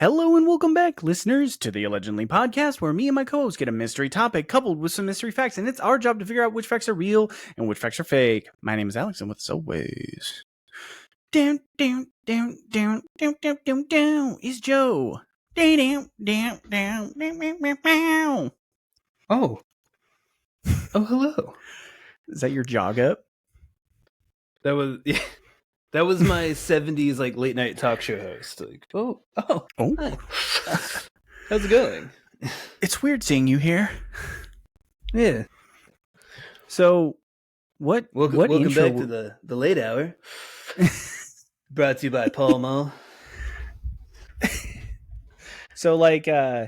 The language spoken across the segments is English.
Hello and welcome back, listeners, to the Allegendly Podcast, where me and my co-host get a mystery topic coupled with some mystery facts, and it's our job to figure out which facts are real and which facts are fake. My name is Alex, and with us always, down is Joe. Down. Oh, hello. Is that your jog up? That was my 70s like late night talk show host. Like, oh, hi. How's it going? It's weird seeing you here. Yeah. So, welcome back to the late hour. Brought to you by Paul Mall. So, like,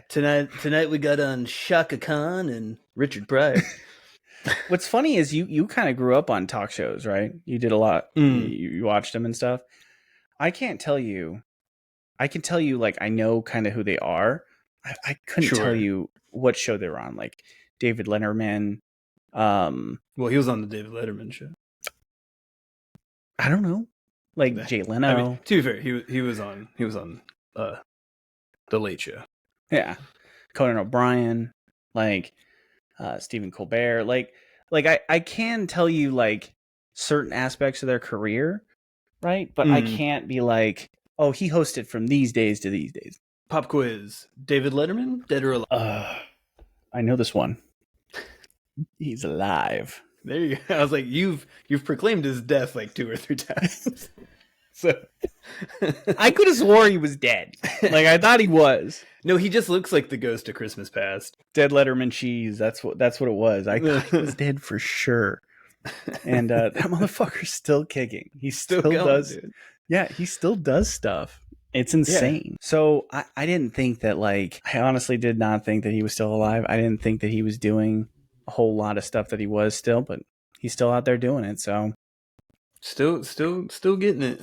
tonight we got on Shaka Khan and Richard Pryor. What's funny is you kind of grew up on talk shows, right? You did a lot. You watched them and stuff. I can't tell you. I can tell you, like, I know kind of who they are. I couldn't tell you what show they were on, like David Letterman. Well, he was on the David Letterman show. I don't know, like Jay Leno. I mean, to be fair, he was on the Late Show. Yeah, Conan O'Brien, like Stephen Colbert. Like I can tell you like certain aspects of their career, right? But I can't be like, oh, he hosted from these days to these days. Pop quiz: David Letterman, dead or alive? I know this one. He's alive. There you go. I was like, you've proclaimed his death like 2 or 3 times. So I could have swore he was dead. Like I thought he was. No, he just looks like the ghost of Christmas Past. Dead Letterman cheese. That's what it was. I thought he was dead for sure. And that motherfucker's still kicking. He still going, does. Dude. Yeah, he still does stuff. It's insane. Yeah. So I didn't think that, like, I honestly did not think that he was still alive. I didn't think that he was doing a whole lot of stuff that he was still, but he's still out there doing it. So still getting it.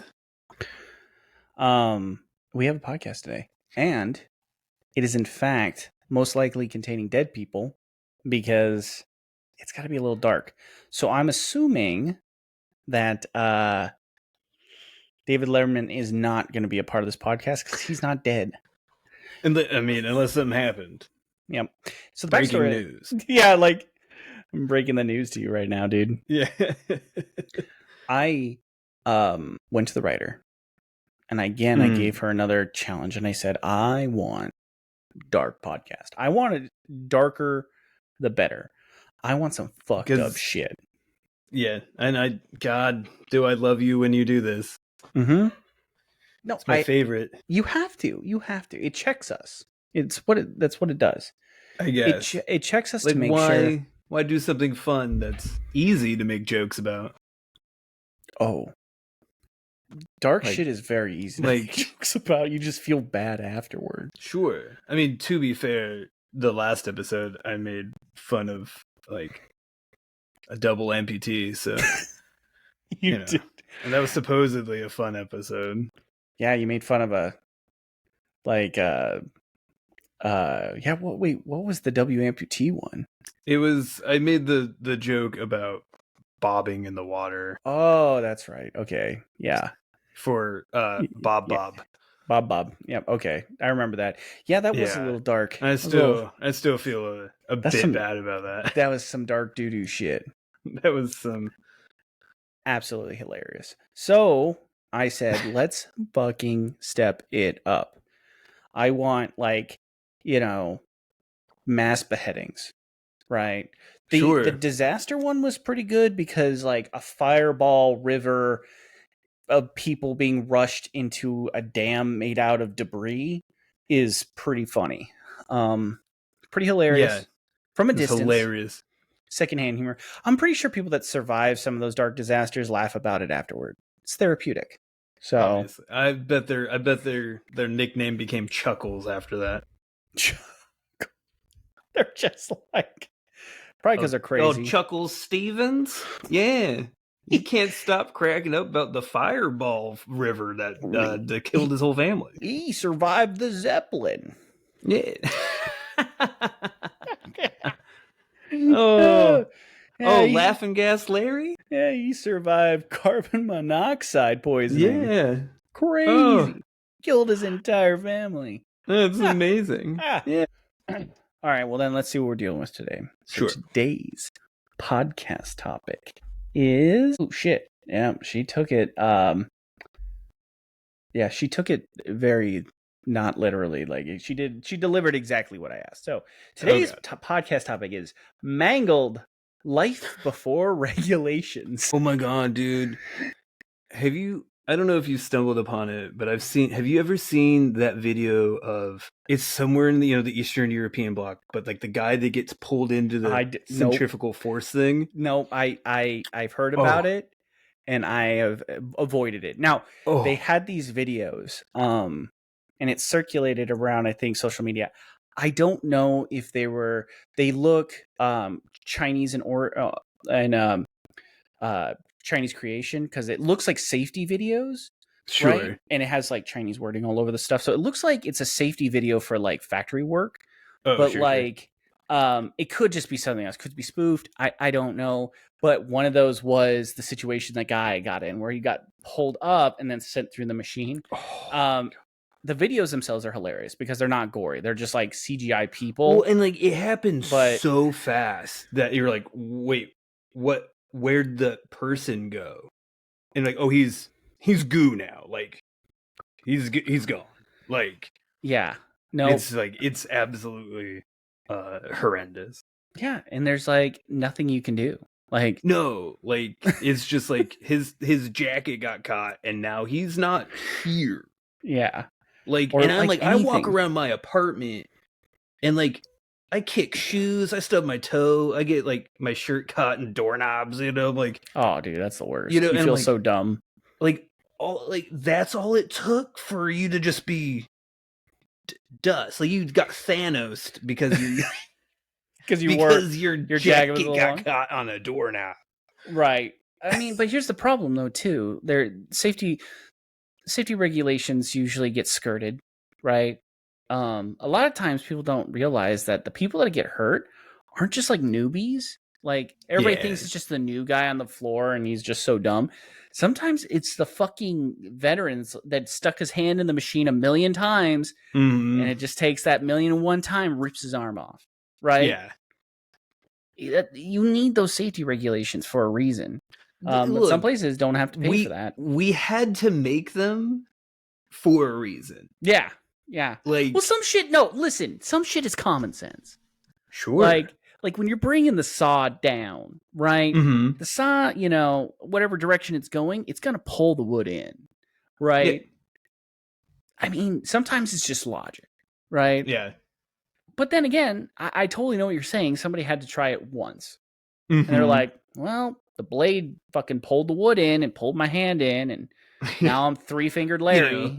We have a podcast today, and it is in fact most likely containing dead people because it's got to be a little dark. So I'm assuming that David Letterman is not going to be a part of this podcast because he's not dead. I mean, unless something happened. Yep. So the breaking backstory, news. Yeah, like I'm breaking the news to you right now, dude. Yeah. I went to the writer, and again I gave her another challenge, and I said I want dark podcast. I want it darker, the better. I want some fucked up shit. Yeah, and God, do I love you when you do this. Mm-hmm. No, it's my favorite. You have to. It checks us. That's what it does. I guess it checks us like, to make sure. Why do something fun that's easy to make jokes about? Oh, dark shit is very easy to make jokes about. You just feel bad afterward. Sure. I mean, to be fair, the last episode I made fun of like a double amputee, so you know. Did. And that was supposedly a fun episode. Yeah, you made fun of what was the W amputee one? I made the joke about bobbing in the water. Oh, that's right. Okay. Yeah. For Bob. Bob. Yep. Okay. I remember that. Yeah, that was a little dark. I still feel a bit bad about that. That was some dark doo-doo shit. That was some absolutely hilarious. So I said, let's fucking step it up. I want, like, mass beheadings, right? The disaster one was pretty good because, like, a fireball river of people being rushed into a dam made out of debris is pretty funny. Pretty hilarious. Yeah, from a distance. Hilarious. Secondhand humor. I'm pretty sure people that survive some of those dark disasters laugh about it afterward. It's therapeutic. So obviously. I bet their nickname became Chuckles after that. They're just like probably because they're crazy. Oh, Chuckles Stevens? Yeah. He can't stop cracking up about the fireball river that killed his whole family. He survived the Zeppelin. Yeah. Laughing Gas Larry? Yeah, he survived carbon monoxide poisoning. Yeah. Crazy. Killed his entire family. That's amazing. Yeah. All right, well then let's see what we're dealing with today. So today's podcast topic is yeah, she took it she took it very not literally. Like she delivered exactly what I asked. So today's podcast topic is mangled life before regulations. Oh my god, dude. I don't know if you've stumbled upon it, but have you ever seen that video of, it's somewhere in the Eastern European bloc, but like the guy that gets pulled into the centrifugal force thing? No, I've heard about it and I have avoided it. Now, they had these videos, and it circulated around, I think, social media. I don't know if they look Chinese and Chinese creation, because it looks like safety videos, right? And it has like Chinese wording all over the stuff, so it looks like it's a safety video for like factory work. It could just be something else. Could be spoofed. I don't know. But one of those was the situation that guy got in, where he got pulled up and then sent through the machine. The videos themselves are hilarious because they're not gory. They're just like CGI people. Well, and like it happened so fast that you're like, wait, what? Where'd the person go? And like, oh, he's goo now. Like, he's gone. Like, yeah, no, it's absolutely horrendous. Yeah, and there's like nothing you can do. Like, no, like it's just like his jacket got caught and now he's not here. Yeah, like, and I'm like, anything. I walk around my apartment and like, I kick shoes, I stub my toe, I get like my shirt caught in doorknobs, like, oh dude, that's the worst. You feel like, so dumb. Like that's all it took for you to just be dust. Like you got Thanos because you your jacket got caught on a doorknob. Right. I mean, but here's the problem though too. Their safety regulations usually get skirted, right? A lot of times people don't realize that the people that get hurt aren't just like newbies. Like everybody thinks it's just the new guy on the floor and he's just so dumb. Sometimes it's the fucking veterans that stuck his hand in the machine 1,000,000 times, and it just takes that 1,000,001 time, rips his arm off. Right? Yeah. You need those safety regulations for a reason. But some places don't have to pay for that. We had to make them for a reason. Yeah. Yeah. Like, well, some shit. No, listen. Some shit is common sense. Sure. Like when you're bringing the saw down, right? Mm-hmm. The saw, whatever direction it's going, it's gonna pull the wood in, right? Yeah. I mean, sometimes it's just logic, right? Yeah. But then again, I totally know what you're saying. Somebody had to try it once, mm-hmm. and they're like, "Well, the blade fucking pulled the wood in and pulled my hand in, and." Now I'm 3-fingered Larry,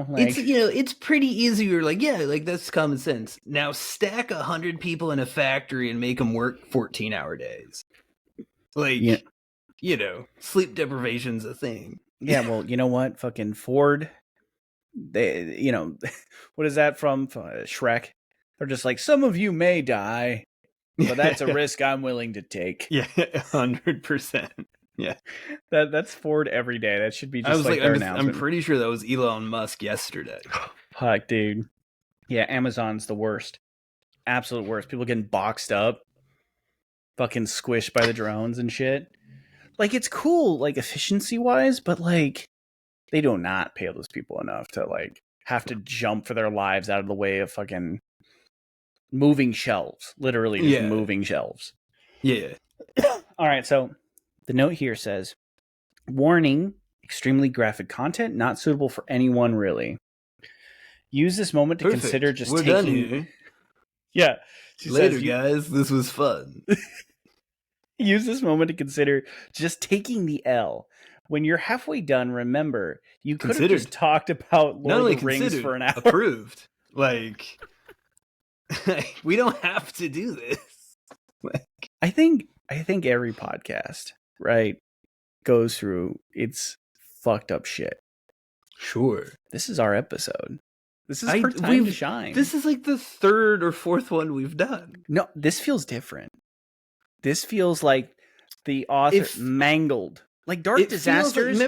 like, it's pretty easy. You're like, yeah, like that's common sense. Now stack 100 people in a factory and make them work 14-hour days. Like, sleep deprivation's a thing. Yeah. Well, you know what? Fucking Ford. They, what is that from Shrek? They're just like, some of you may die, but that's a risk I'm willing to take. Yeah. 100%. Yeah, that's Ford every day. That should be just their announcement. I'm pretty sure that was Elon Musk yesterday. Fuck, dude. Yeah, Amazon's the worst. Absolute worst. People getting boxed up, fucking squished by the drones and shit. Like, it's cool, like, efficiency-wise, but, like, they do not pay those people enough to, like, have to jump for their lives out of the way of fucking moving shelves. Literally just moving shelves. Yeah. All right, so... The note here says, warning, extremely graphic content, not suitable for anyone really. Use this moment to consider just taking... Done here. Yeah. Later, guys. This was fun. Use this moment to consider just taking the L. When you're halfway done, remember, you could have just talked about Lord of the Rings for an hour. Approved. Like, we don't have to do this. I think every podcast... right, goes through its fucked up shit. Sure. This is our episode. This is our time to shine. This is like the 3rd or 4th one we've done. No, this feels different. This feels like the author mangled. Like Dark Disasters. Like,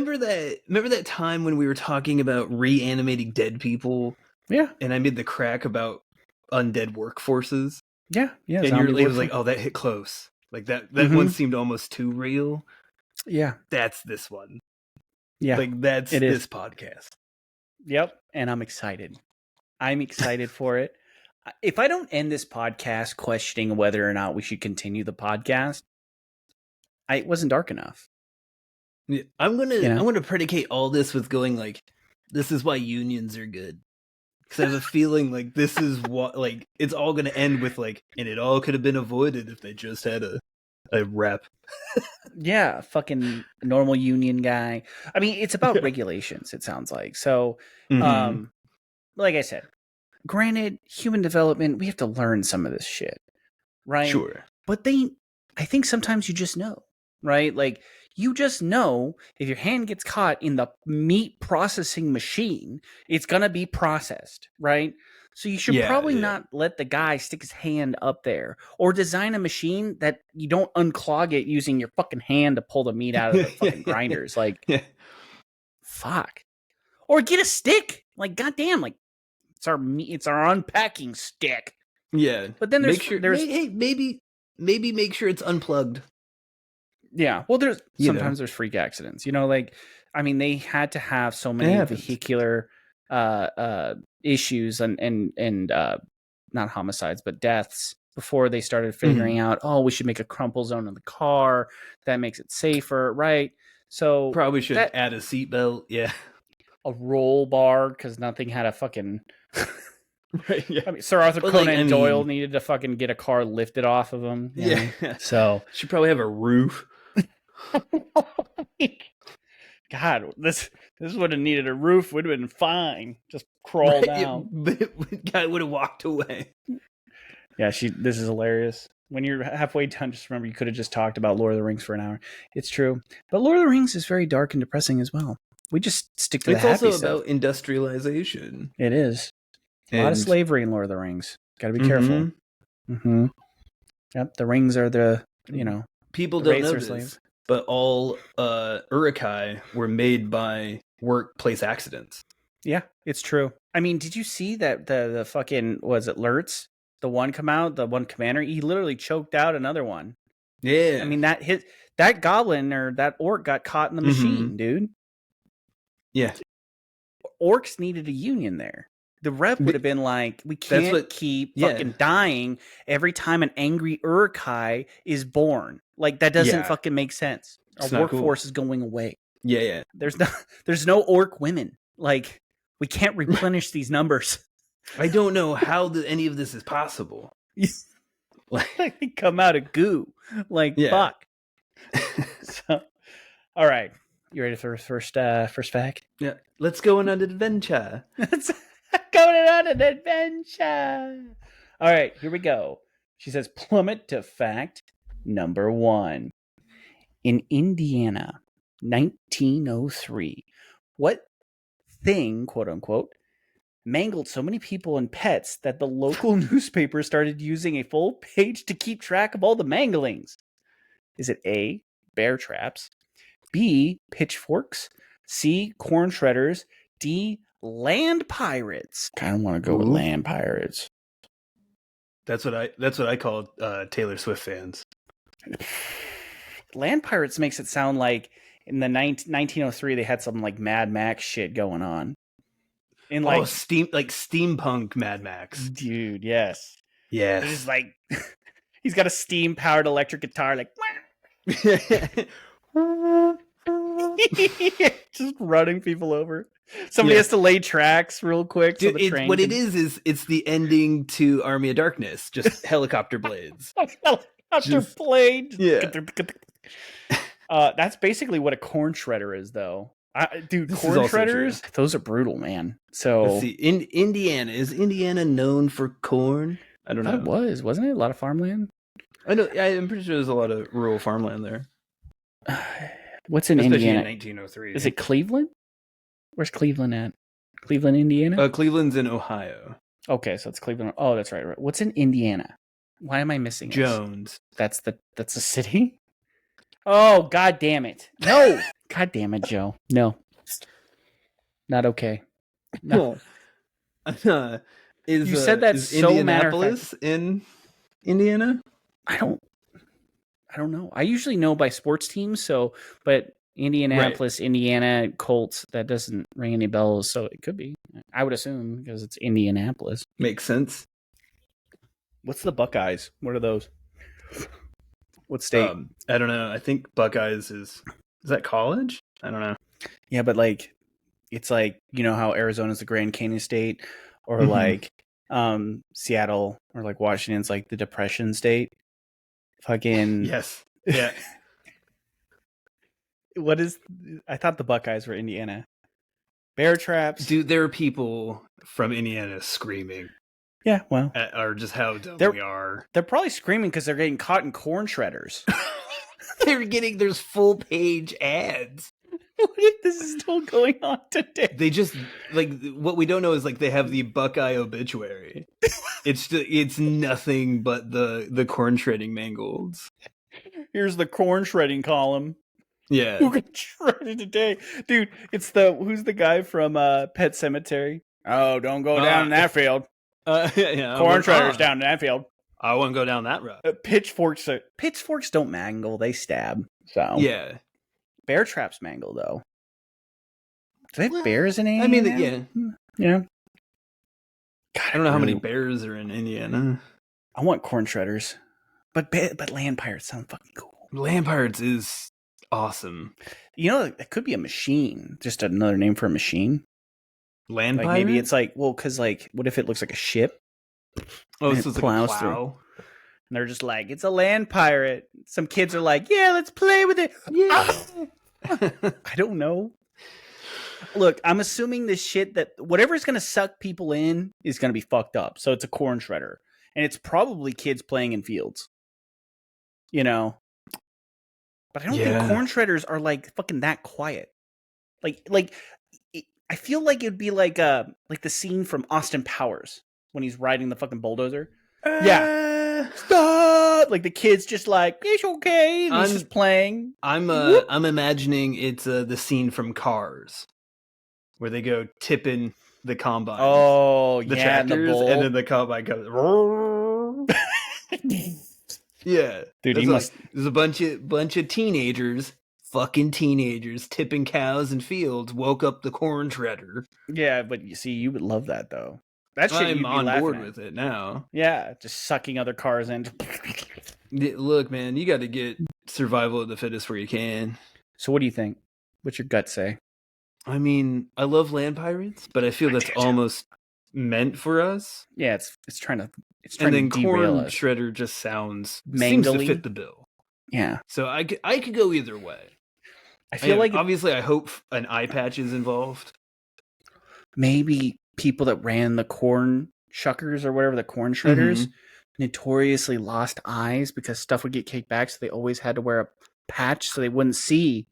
remember that time when we were talking about reanimating dead people? Yeah. And I made the crack about undead workforces. Yeah. And it was like, oh, that hit close. Like that one seemed almost too real. Yeah. That's this one. Yeah. Like that's this podcast. Yep. And I'm excited. I'm excited for it. If I don't end this podcast questioning whether or not we should continue the podcast, it wasn't dark enough. Yeah, I'm gonna predicate all this with going like, this is why unions are good. Because I have a feeling like this is what, like, it's all gonna end with like, and it all could have been avoided if they just had a rep. Yeah, fucking normal union guy. I mean, it's about regulations, it sounds like. So, like I said, granted, human development, we have to learn some of this shit, right? Sure. But I think sometimes you just know, right? Like, you just know if your hand gets caught in the meat processing machine, it's going to be processed, right? So you should probably not let the guy stick his hand up there, or design a machine that you don't unclog it using your fucking hand to pull the meat out of the fucking grinders. Like, fuck. Or get a stick. Like, goddamn, like, it's our unpacking stick. Yeah. But then there's maybe make sure it's unplugged. Yeah. Well, sometimes there's freak accidents. You know, like, I mean, they had to have so many vehicular issues and not homicides, but deaths before they started figuring out, oh, we should make a crumple zone in the car. That makes it safer, right? So probably should add a seatbelt. Yeah. A roll bar, because nothing had a fucking... Right, yeah. I mean, Sir Arthur Conan Doyle needed to fucking get a car lifted off of him. Yeah. So should probably have a roof. God, this would have needed a roof. Would have been fine. Just crawl down. But guy would have walked away. Yeah, this is hilarious. When you're halfway done, just remember you could have just talked about Lord of the Rings for an hour. It's true. But Lord of the Rings is very dark and depressing as well. We just stick to the happy stuff. It's also about industrialization. It is. A lot of slavery in Lord of the Rings. Got to be careful. Mm-hmm. Yep, the rings are the, people don't know this, but all urukai were made by workplace accidents. Yeah, it's true. I mean, did you see that the fucking, was it Lurtz? The one commander, he literally choked out another one. Yeah. I mean, that goblin or that orc got caught in the machine, dude. Yeah. Orcs needed a union there. The rep would have been like, we can't keep fucking dying every time an angry urukai is born. Like, that doesn't fucking make sense. Our workforce is going away. Yeah. There's no orc women. Like, we can't replenish these numbers. I don't know how any of this is possible. Like, they come out of goo. Like, fuck. So, all right. You ready for first fact? Yeah. Let's go on an adventure. Going on an adventure. All right, here we go. She says, plummet to fact number 1. In Indiana, 1903, what thing, quote unquote, mangled so many people and pets that the local newspaper started using a full page to keep track of all the manglings? Is it A, bear traps, B, pitchforks, C, corn shredders, D, land pirates? I kind of want to go with land pirates. That's what I call Taylor Swift fans. Land pirates makes it sound like in the 1903 they had some like Mad Max shit going on. In like steampunk Mad Max. Dude, yes. Yes. It's like he's got a steam powered electric guitar like just running people over. Somebody has to lay tracks real quick. Dude, it's the ending to Army of Darkness. Just helicopter blades. Blade. Yeah. That's basically what a corn shredder is, though. Corn shredders, those are brutal, man. So let's see. Is Indiana known for corn? I don't know. It wasn't it? A lot of farmland? I know. I'm pretty sure there's a lot of rural farmland there. What's in Indiana? In 1903. Is it Cleveland? Where's Cleveland at? Cleveland, Indiana? Cleveland's in Ohio. Okay, so it's Cleveland. Oh, that's right. What's in Indiana? Why am I missing Jones? That's the city? Oh, god damn it. No. God damn it, Joe. No. Not okay. No. You said that is so Indianapolis in Indiana? I don't know. I usually know by sports teams, but Indianapolis, right. Indiana Colts, that doesn't ring any bells, so it could be. I would assume because it's Indianapolis. Makes sense. What's the Buckeyes? What are those? What state? I don't know. I think Buckeyes is that college? I don't know. Yeah, but like it's like, you know how Arizona's the Grand Canyon State, or like Seattle or like Washington's like the Depression State. Fucking yes. Yeah. I thought the Buckeyes were Indiana. Bear traps. Dude, there are people from Indiana screaming. Yeah, well. Or just how dumb we are. They're probably screaming because they're getting caught in corn shredders. There's full page ads. What if this is still going on today? They just, like, what we don't know is, like, they have the Buckeye obituary. It's nothing but the corn shredding mangolds. Here's the corn shredding column. Yeah. Who got shredded today? Dude, it's who's the guy from Pet Cemetery? Oh, don't go down in that field. Yeah, corn shredders down in that field. I wouldn't go down that road. Pitchforks don't mangle, they stab. So yeah. Bear traps mangle though. Do they have bears in Indiana? I mean, yeah. Yeah. God, I don't know how many bears are in Indiana. I want corn shredders, but land pirates sound fucking cool. Land pirates is awesome. You know, it could be a machine, just another name for a machine. Land like pirate? Maybe it's like, well, because like, what if it looks like a ship? Oh, so it's like a plow. Through. And they're just like, it's a land pirate. Some kids are like, yeah, let's play with it. Yeah. I don't know. Look, I'm assuming this shit that whatever's going to suck people in is going to be fucked up. So it's a corn shredder. And it's probably kids playing in fields. You know? But I don't think corn shredders are like fucking that quiet. Like I feel like it'd be like the scene from Austin Powers when he's riding the fucking bulldozer. Yeah. Stop! Like the kid's just like, it's okay. And he's just playing. I'm imagining it's the scene from Cars where they go tipping the combine. Oh, the tractors, and then the combine comes. Yeah, dude, there's a bunch of fucking teenagers tipping cows in fields. Woke up the corn shredder. Yeah, but you see, you would love that though. That shit, I'm on board with it now. Yeah, just sucking other cars in. Look, man, you got to get survival of the fittest where you can. So, what do you think? What's your gut say? I mean, I love land pirates, but I feel that's almost meant for us. Yeah, it's trying to. And then corn shredder just seems to fit the bill. Yeah. So I could go either way. I feel like obviously I hope an eye patch is involved. Maybe people that ran the corn shuckers or whatever, the corn shredders, notoriously lost eyes because stuff would get kicked back, so they always had to wear a patch so they wouldn't see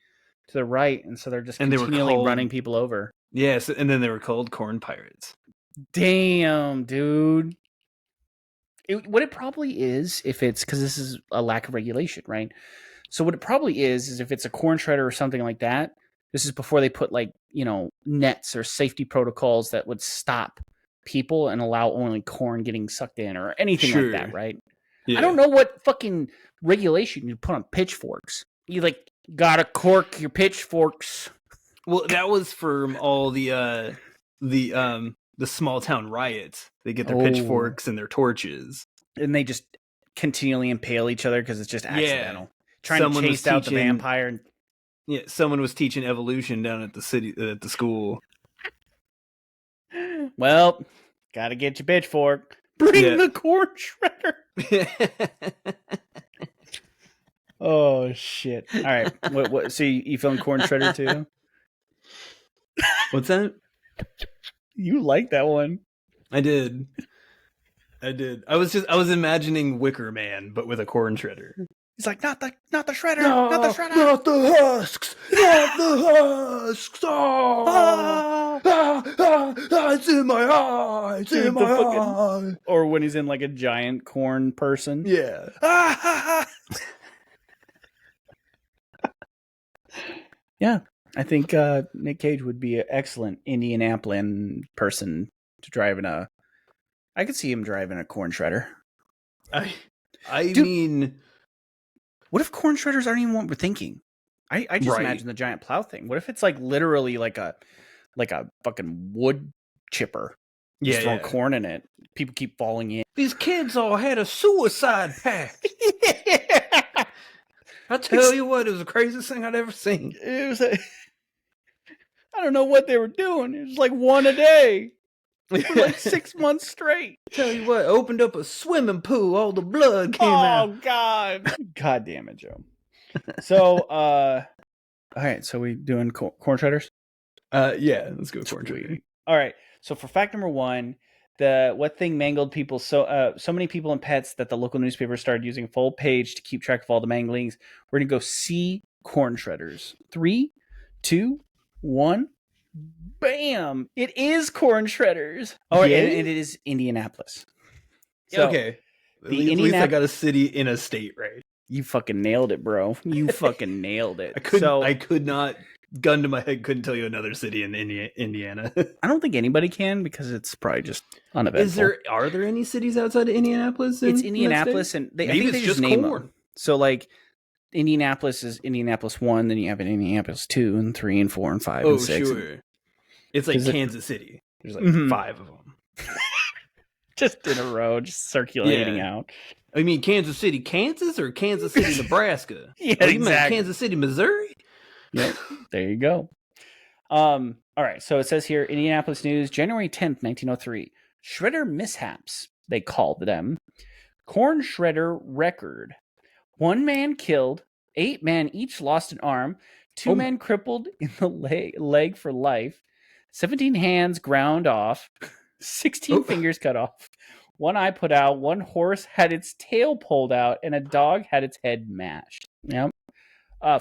to the right, and so they're just continually running people over. Yes, and then they were called corn pirates. Damn, dude. What it probably is, if it's because this is a lack of regulation, right? So what it probably is if it's a corn shredder or something like that, this is before they put like, you know, nets or safety protocols that would stop people and allow only corn getting sucked in or anything like that, right? Yeah. I don't know what fucking regulation you put on pitchforks. You like gotta cork your pitchforks. Well, that was from all the small town riots. They get their pitchforks and their torches, and they just continually impale each other because it's just accidental. Trying to chase out the vampire. Yeah, someone was teaching evolution down at the school. Well, gotta get your pitchfork. Bring the corn shredder. Oh shit! All right, what? So you feeling corn shredder too? What's that? You like that one? I did. I was imagining Wicker Man, but with a corn shredder. He's like, not the shredder, not the shredder, not the husks, not the husks. It's in my eye, it's in my eye. Or when he's in like a giant corn person. Yeah. Yeah, I think Nick Cage would be an excellent Indianapolis person to driving a. I could see him driving a corn shredder. I mean, what if corn shredders aren't even what we're thinking? I just imagine the giant plow thing. What if it's like literally like a fucking wood chipper? Just throwing corn in it. People keep falling in. These kids all had a suicide pact. I tell you what, it was the craziest thing I'd ever seen. It was I don't know what they were doing. It was like one a day. For like 6 months straight. Tell you what, opened up a swimming pool, all the blood came out. Oh, God. God damn it, Joe. So, all right, so we doing corn shredders? Yeah, let's go corn shredders. All right, so for fact number 1, what thing mangled people so many people and pets that the local newspaper started using a full page to keep track of all the manglings. We're going to go see corn shredders. 3, 2, 1. Bam! It is corn shredders. Oh, and it is Indianapolis. So okay. At least I got a city in a state right. You fucking nailed it, bro. You fucking nailed it. I could not, gun to my head, couldn't tell you another city in Indiana. I don't think anybody can because it's probably just uneventful. Are there any cities outside of Indianapolis? It's Indianapolis, and I think they just name them. So like Indianapolis is Indianapolis 1, then you have an Indianapolis 2 and 3 and 4 and 5 and 6. Oh, sure. It's like Kansas City. There's like 5 of them. Just in a row, just circulating out. I mean, Kansas City, Kansas, or Kansas City, Nebraska? Yeah, you meant Kansas City, Missouri? Yep, there you go. All right, so it says here, Indianapolis News, January 10th, 1903. Shredder mishaps, they called them. Corn shredder record. 1 man killed, 8 men each lost an arm, 2 men crippled in the leg for life, 17 hands ground off, 16 fingers cut off, 1 eye put out, 1 horse had its tail pulled out, and a dog had its head mashed. Yep.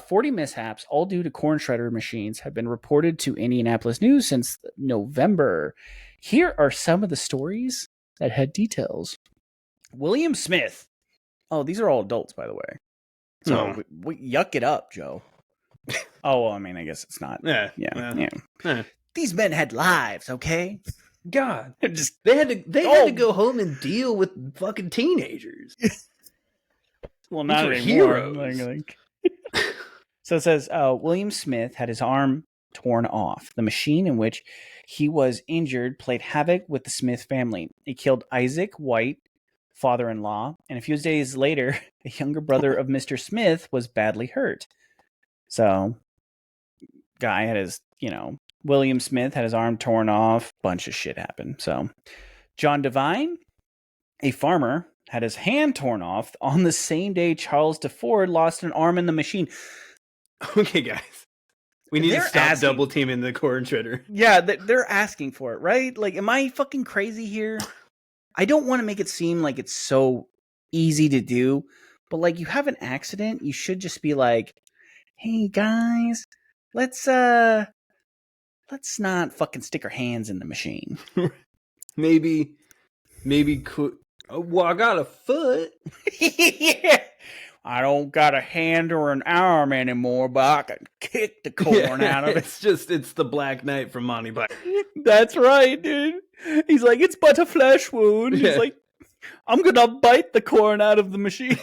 40 mishaps, all due to corn shredder machines, have been reported to Indianapolis News since November. Here are some of the stories that had details. William Smith. Oh, these are all adults, by the way. So we yuck it up, Joe. Oh, well, I mean, I guess it's not. Yeah. These men had lives, okay? God, they had to go home and deal with fucking teenagers. Well, not anymore. Heroes. So it says William Smith had his arm torn off. The machine in which he was injured played havoc with the Smith family. It killed Isaac White, father-in-law, and a few days later, a younger brother of Mr. Smith was badly hurt. So, guy had his, William Smith had his arm torn off. Bunch of shit happened. So, John Devine, a farmer, had his hand torn off on the same day Charles DeFord lost an arm in the machine. Okay, guys. We need to stop double teaming the corn shredder. Yeah, they're asking for it, right? Like, am I fucking crazy here? I don't want to make it seem like it's so easy to do, but like you have an accident, you should just be like, "Hey guys, let's not fucking stick our hands in the machine." maybe well, I got a foot. Yeah. I don't got a hand or an arm anymore, but I can kick the corn out of it. It's the Black Knight from Monty Python. That's right, dude. He's like, it's but a flesh wound. He's like, I'm gonna bite the corn out of the machine.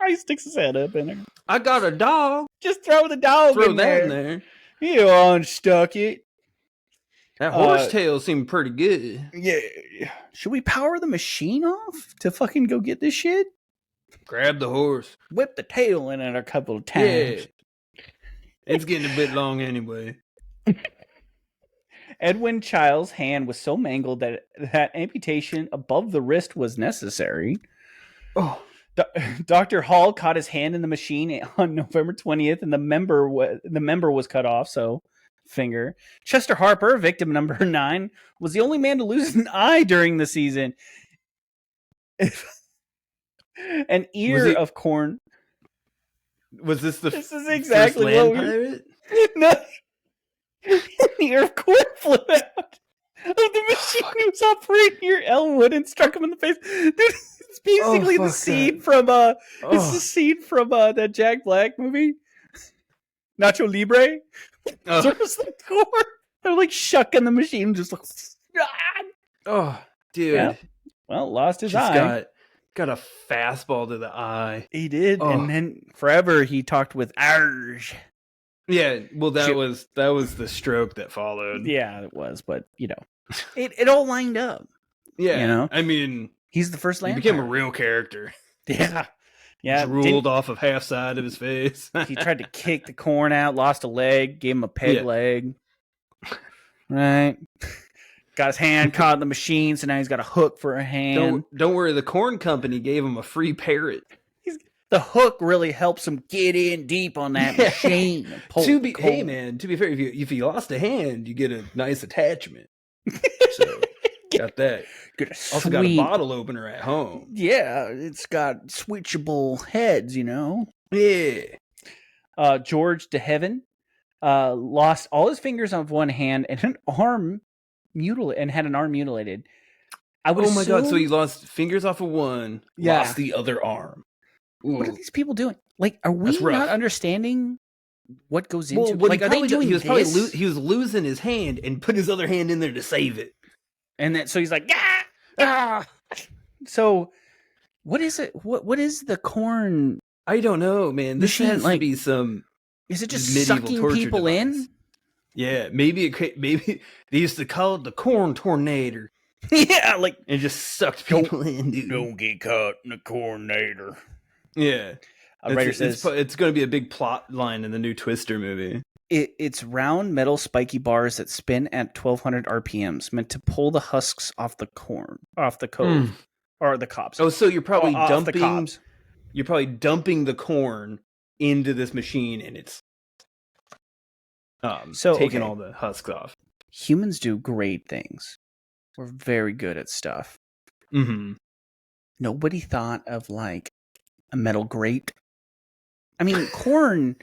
He sticks his head up in there. I got a dog. Just throw the dog in there. You unstuck it. That horse tail seemed pretty good. Yeah. Should we power the machine off to fucking go get this shit? Grab the horse. Whip the tail in it a couple of times. Yeah. It's getting a bit long anyway. Edwin Child's hand was so mangled that amputation above the wrist was necessary. Oh. Dr. Hall caught his hand in the machine on November 20th, and the member was cut off, so finger. Chester Harper, victim number 9, was the only man to lose an eye during the season. An ear of corn. This is exactly what pirate? No. An ear of corn flew out of the machine who was operating near Elwood and struck him in the face. Dude, it's basically the scene from it's the scene from that Jack Black movie, Nacho Libre. There's the corn. They're like shucking the machine, just like. Oh, dude. Yeah. Well, lost his eye. Got a fastball to the eye. He did, and then forever he talked with Arj. Yeah, well, that was the stroke that followed. Yeah, it was, but it all lined up. Yeah, I mean, he's the first land. He became a real character. Yeah. Drooled off of half side of his face. He tried to kick the corn out, lost a leg, gave him a peg leg. Right. Got his hand caught in the machine, so now he's got a hook for a hand. Don't worry, the corn company gave him a free parrot. The hook really helps him get in deep on that machine. Hey man, to be fair, if you lost a hand, you get a nice attachment. So got that. Also got a bottle opener at home. Yeah, it's got switchable heads, Yeah. George DeHeaven lost all his fingers on one hand and an arm mutilated. Oh my god! So he lost fingers off of one, lost the other arm. Ooh. What are these people doing? Like, are we not understanding what goes into? Like, are they doing? He was losing his hand and put his other hand in there to save it. And then so he's like, ah! So, what is it? What is the corn? I don't know, man. This has to be some. Is it just sucking people in? Yeah, maybe they used to call it the corn tornado. Yeah, like and just sucked people in, dude. Don't get caught in the cornator. Yeah, a writer says it's going to be a big plot line in the new Twister movie. It's round metal spiky bars that spin at 1200 RPMs, meant to pull the husks off the corn, off the cove, or the cobs. Oh, so you're probably dumping the cobs. You're probably dumping the corn into this machine, and it's taking all the husks off. Humans do great things. We're very good at stuff. Mm-hmm. Nobody thought of like a metal grate. I mean, corn,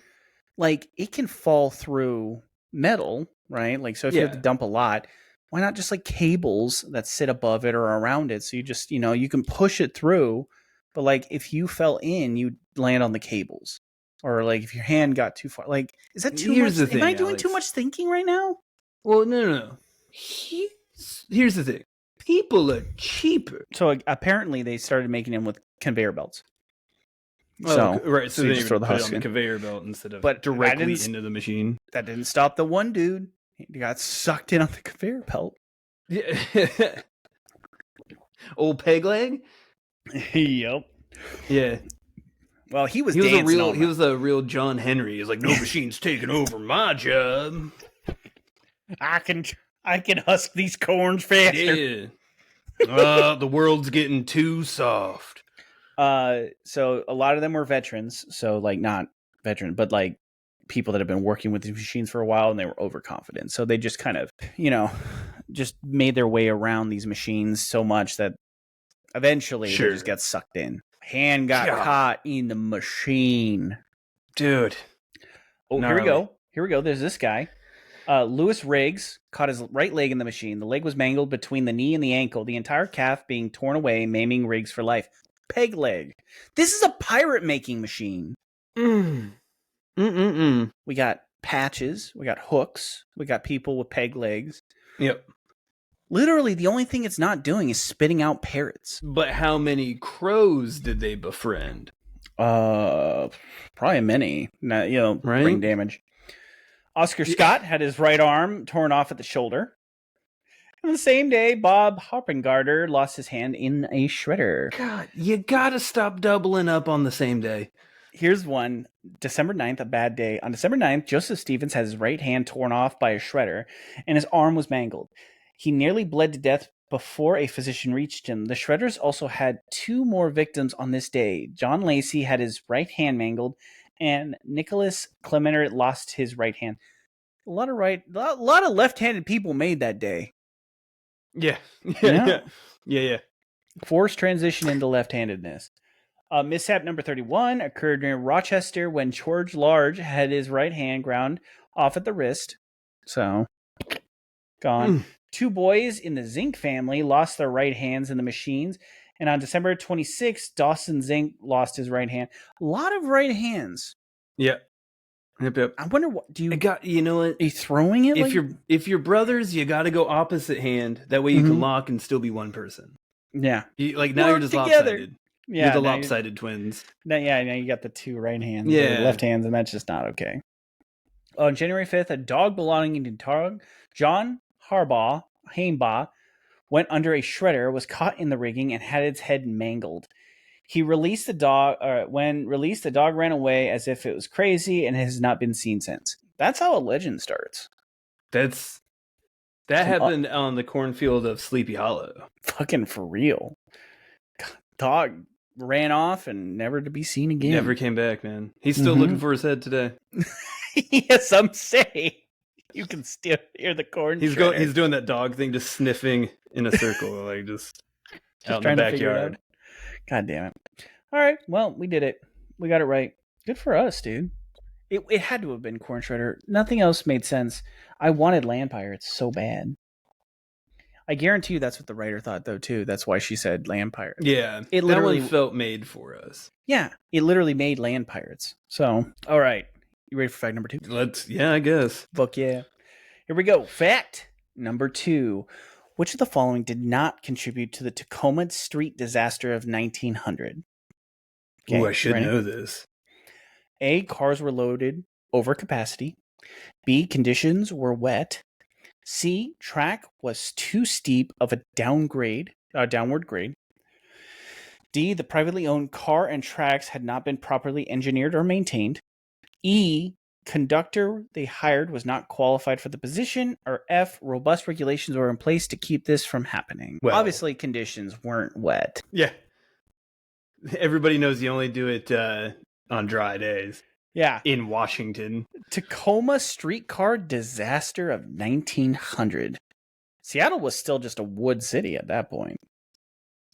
like it can fall through metal, right? Like, so if you have to dump a lot, why not just like cables that sit above it or around it? So you just, you can push it through, but like if you fell in, you'd land on the cables. Or like if your hand got too far, like, is that too much? Am I doing too much thinking right now? Well, no. Here's the thing. People are cheaper. So apparently they started making them with conveyor belts. So they just throw the husk on the conveyor belt instead of directly into the machine. That didn't stop the one dude. He got sucked in on the conveyor belt. Yeah. Old peg leg? Yep. Yeah. Well, he was a real John Henry. He's like, no machine's taking over my job. I can husk these corns faster. Yeah. The world's getting too soft. So a lot of them were veterans. So like not veteran, but like people that have been working with these machines for a while, and they were overconfident. So they just kind of, just made their way around these machines so much that eventually they just got sucked in. Hand got caught in the machine. Dude. Oh, here we go. There's this guy. Louis Riggs caught his right leg in the machine. The leg was mangled between the knee and the ankle, the entire calf being torn away, maiming Riggs for life. Peg leg. This is a pirate making machine. We got patches. We got hooks. We got people with peg legs. Yep. Literally, the only thing it's not doing is spitting out parrots. But how many crows did they befriend? Probably many. Brain damage. Oscar Scott had his right arm torn off at the shoulder. On the same day, Bob Hoppengarder lost his hand in a shredder. God, you gotta stop doubling up on the same day. Here's one. December 9th, a bad day. On December 9th, Joseph Stevens had his right hand torn off by a shredder, and his arm was mangled. He nearly bled to death before a physician reached him. The shredders also had two more victims on this day. John Lacey had his right hand mangled, and Nicholas Clementer lost his right hand. A lot of left-handed people made that day. Yeah. Forced transition into left-handedness. Mishap number 31 occurred near Rochester when George Large had his right hand ground off at the wrist. So, gone. Two boys in the Zink family lost their right hands in the machines. And on December 26th, Dawson Zink lost his right hand. A lot of right hands. Yeah. Yep. I wonder what do you you know what? Are you throwing it? If you're brothers, you got to go opposite hand. That way you can lock and still be one person. Yeah. Now you're just together. lopsided. Yeah, you're the lopsided twins. Now you got the two right hands, left hands, and that's just not okay. On January 5th, a dog belonging to John Haimbaugh went under a shredder, was caught in the rigging, and had its head mangled. He released the dog. When released, the dog ran away as if it was crazy and has not been seen since. That's how a legend starts. That happened on the cornfield of Sleepy Hollow. Fucking for real. Dog ran off and never to be seen again. Never came back, man. He's still looking for his head today. Yeah, some say. You can still hear the corn. He's doing that dog thing, just sniffing in a circle, like just out in the backyard. God damn it! All right, well, we did it. We got it right. Good for us, dude. It had to have been corn shredder. Nothing else made sense. I wanted land pirates so bad. I guarantee you that's what the writer thought, though, too. That's why she said land pirates. Yeah, it literally that one felt made for us. Yeah, it literally made land pirates. So, all right. You ready for fact number 2? Yeah, I guess. Fuck yeah. Here we go. Fact number 2. Which of the following did not contribute to the Tacoma Street disaster of 1900? Okay, ooh, I should know this. A, cars were loaded over capacity. B, conditions were wet. C, track was too steep of a downward grade. D, the privately owned car and tracks had not been properly engineered or maintained. E, conductor they hired was not qualified for the position. Or F, robust regulations were in place to keep this from happening. Well, obviously, conditions weren't wet. Yeah. Everybody knows you only do it on dry days. Yeah. In Washington. Tacoma streetcar disaster of 1900. Seattle was still just a wood city at that point.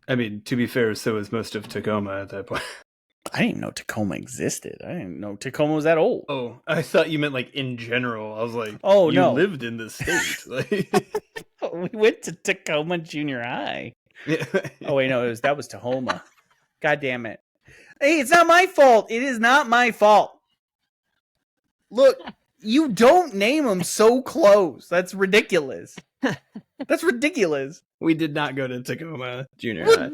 I mean, to be fair, so was most of Tacoma at that point. I didn't even know Tacoma existed. I didn't know Tacoma was that old. Oh, I thought you meant like in general. I was like, oh, no. You lived in the state. We went to Tacoma Junior High. Yeah. Oh, wait, no, that was Tahoma. God damn it. Hey, it's not my fault. It is not my fault. Look, you don't name them so close. That's ridiculous. That's ridiculous. We did not go to Tacoma Junior High.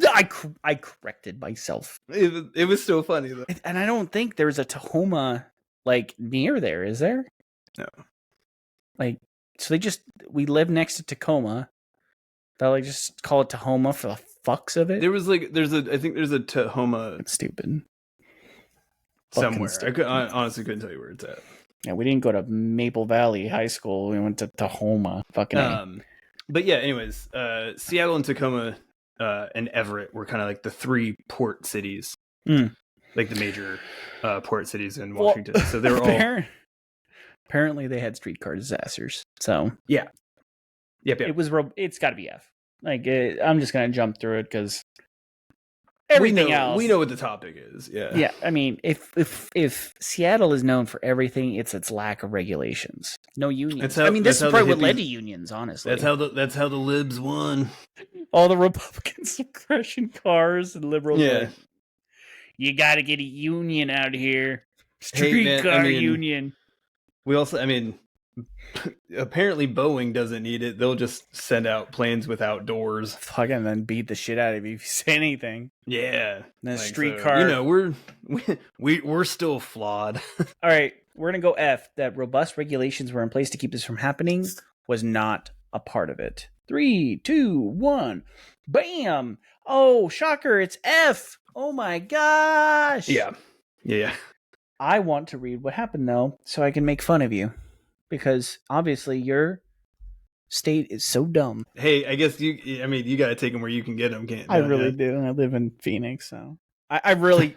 I corrected myself. It was so funny, though. And I don't think there's a Tahoma, like, near there, is there? No. Like, so we live next to Tacoma. They'll, like, just call it Tahoma for the fucks of it? I think there's a Tahoma. It's stupid. Somewhere. I honestly couldn't tell you where it's at. Yeah, we didn't go to Maple Valley High School. We went to Tahoma. Fucking But yeah, anyways, Seattle and Tacoma and Everett were kind of like the 3 port cities. Like the major port cities in Washington. So they were all... Apparently they had streetcar disasters. So... Yeah. Yep. It's got to be F. Like, I'm just going to jump through it because... Everything else, we know what the topic is. Yeah. Yeah. I mean, if Seattle is known for everything, it's its lack of regulations. No unions. This is probably what led to unions. Honestly, that's how the libs won. All the Republicans crashing cars and liberals. Yeah. Like, you got to get a union out here. Streetcar union. We also, apparently Boeing doesn't need it. They'll just send out planes without doors. Fucking then beat the shit out of you if you say anything. Yeah. And streetcar. So, we're still flawed. All right. We're going to go F. That robust regulations were in place to keep this from happening was not a part of it. 3, 2, 1. Bam. Oh, shocker. It's F. Oh my gosh. Yeah. I want to read what happened though, so I can make fun of you. Because obviously your state is so dumb. Hey, I guess you got to take them where you can get them, can't you? I really do. I live in Phoenix, so I really,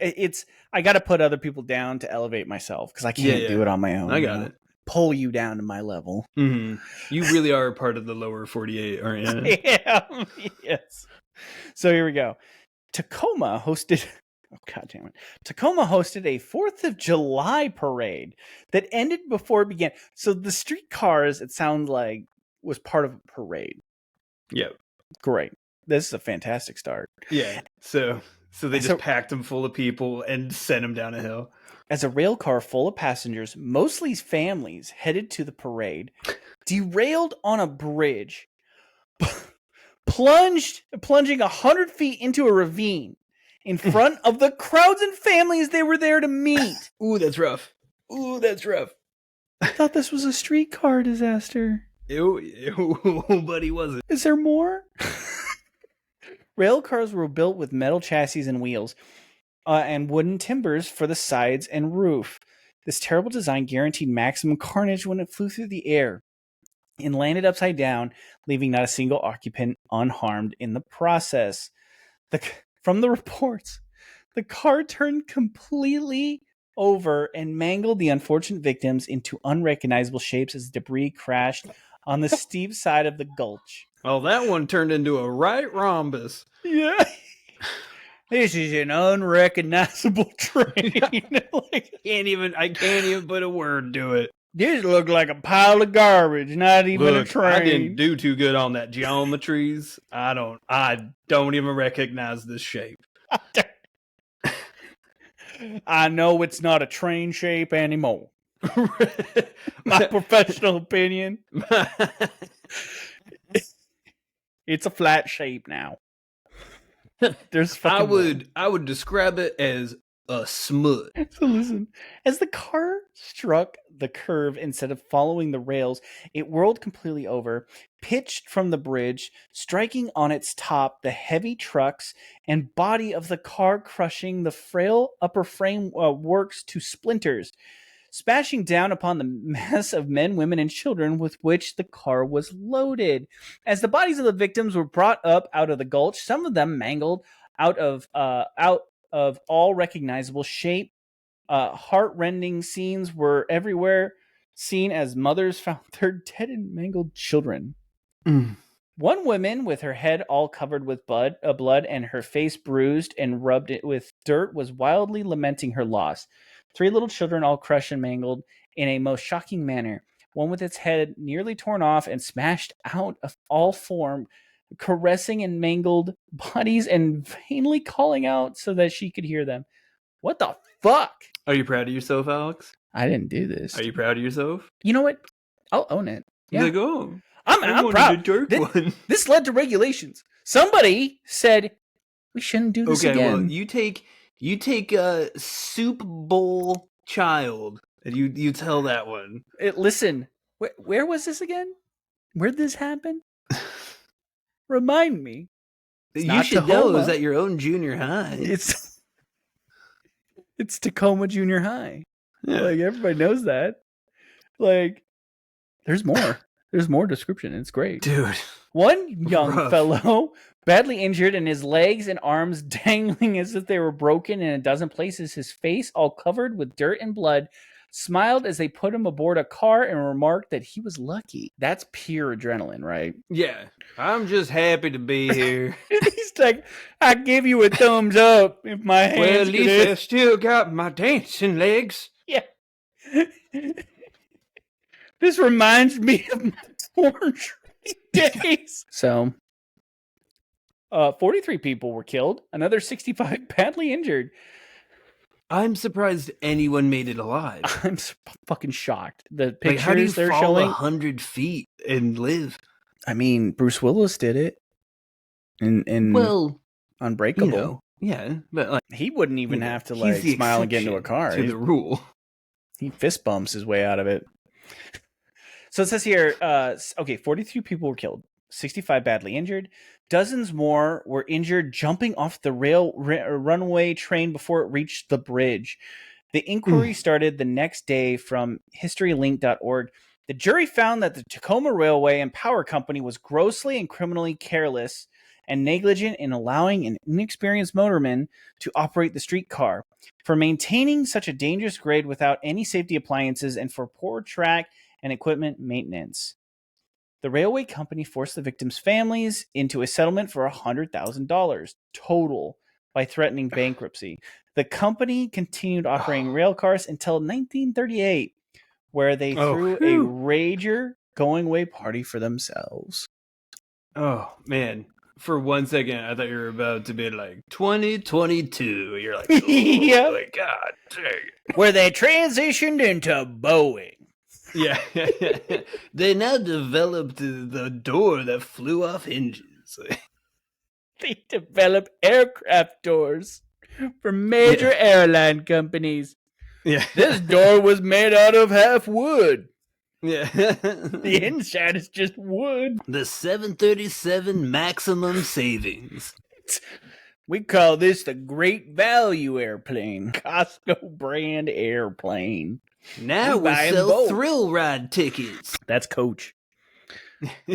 I got to put other people down to elevate myself because I can't do it on my own. I got it. Pull you down to my level. Mm-hmm. You really are a part of the lower 48, aren't you? Yeah. Yes. So here we go. Tacoma hosted a 4th of July parade that ended before it began. So the streetcars, it sounds like, was part of a parade. Yep. Great. This is a fantastic start. Yeah. So So they just packed them full of people and sent them down a hill. As a rail car full of passengers, mostly families, headed to the parade, derailed on a bridge, plunging 100 feet into a ravine in front of the crowds and families they were there to meet. Ooh, that's rough. I thought this was a streetcar disaster. Ew, but he wasn't. Is there more? Rail cars were built with metal chassis and wheels, and wooden timbers for the sides and roof. This terrible design guaranteed maximum carnage when it flew through the air and landed upside down, leaving not a single occupant unharmed in the process. From the reports, the car turned completely over and mangled the unfortunate victims into unrecognizable shapes as debris crashed on the steep side of the gulch. Well, that one turned into a right rhombus. Yeah. This is an unrecognizable train. I can't even put a word to it. This looked like a pile of garbage, not even a train. I didn't do too good on that geometries. I don't even recognize this shape. I know it's not a train shape anymore. My professional opinion. It's a flat shape now. I would describe it as a smut. So listen, as the car struck the curve instead of following the rails, it whirled completely over, pitched from the bridge, striking on its top the heavy trucks and body of the car, crushing the frail upper frame works to splinters, smashing down upon the mass of men, women, and children with which the car was loaded. As the bodies of the victims were brought up out of the gulch, some of them mangled out of all recognizable shape. Heart-rending scenes were everywhere seen as mothers found their dead and mangled children. One woman, with her head all covered with blood and her face bruised and rubbed it with dirt, was wildly lamenting her loss. 3 little children, all crushed and mangled in a most shocking manner. One with its head nearly torn off and smashed out of all form, caressing and mangled bodies and vainly calling out so that she could hear them. What the fuck? Are you proud of yourself, Alex? I didn't do this. Are you proud of yourself? You know what? I'll own it. Yeah. Like, oh, I'm proud. This led to regulations. Somebody said we shouldn't do this again. Well, you take a soup bowl child and you tell that one. Listen, where was this again? Where'd this happen? Remind me. You should know it was at your own junior high. It's Tacoma Junior High. Yeah. Like, everybody knows that. Like, there's more. There's more description. It's great. Dude. One young fellow, badly injured and his legs and arms dangling as if they were broken in a dozen places, his face all covered with dirt and blood, smiled as they put him aboard a car and remarked that he was lucky. That's pure adrenaline, right? Yeah. I'm just happy to be here. He's like, I give you a thumbs up if my hands. Well, at least I still got my dancing legs. Yeah. This reminds me of my torn days. So, 43 people were killed. Another 65 badly injured. I'm surprised anyone made it alive. I'm fucking shocked. The pictures how do you they're fall showing 100 feet and live? I mean, Bruce Willis did it. In Unbreakable. You know, yeah, but he wouldn't even have to smile and get into a car. To the rule. He fist bumps his way out of it. So it says here, 43 people were killed, 65 badly injured. Dozens more were injured jumping off the runaway train before it reached the bridge. The inquiry started the next day from historylink.org. The jury found that the Tacoma Railway and Power Company was grossly and criminally careless and negligent in allowing an inexperienced motorman to operate the streetcar, for maintaining such a dangerous grade without any safety appliances, and for poor track and equipment maintenance. The railway company forced the victims' families into a settlement for $100,000 total by threatening bankruptcy. The company continued operating rail cars until 1938, where they threw a rager going away party for themselves. Oh, man. For 1 second, I thought you were about to be like 2022. You're like, oh yep. My God, dang. Where they transitioned into Boeing. Yeah. They now developed the door that flew off hinges. They develop aircraft doors for major airline companies. Yeah. This door was made out of half wood. Yeah. The inside is just wood. The 737 maximum savings. We call this the Great Value Airplane. Costco brand airplane. Now we sell thrill ride tickets. That's Coach.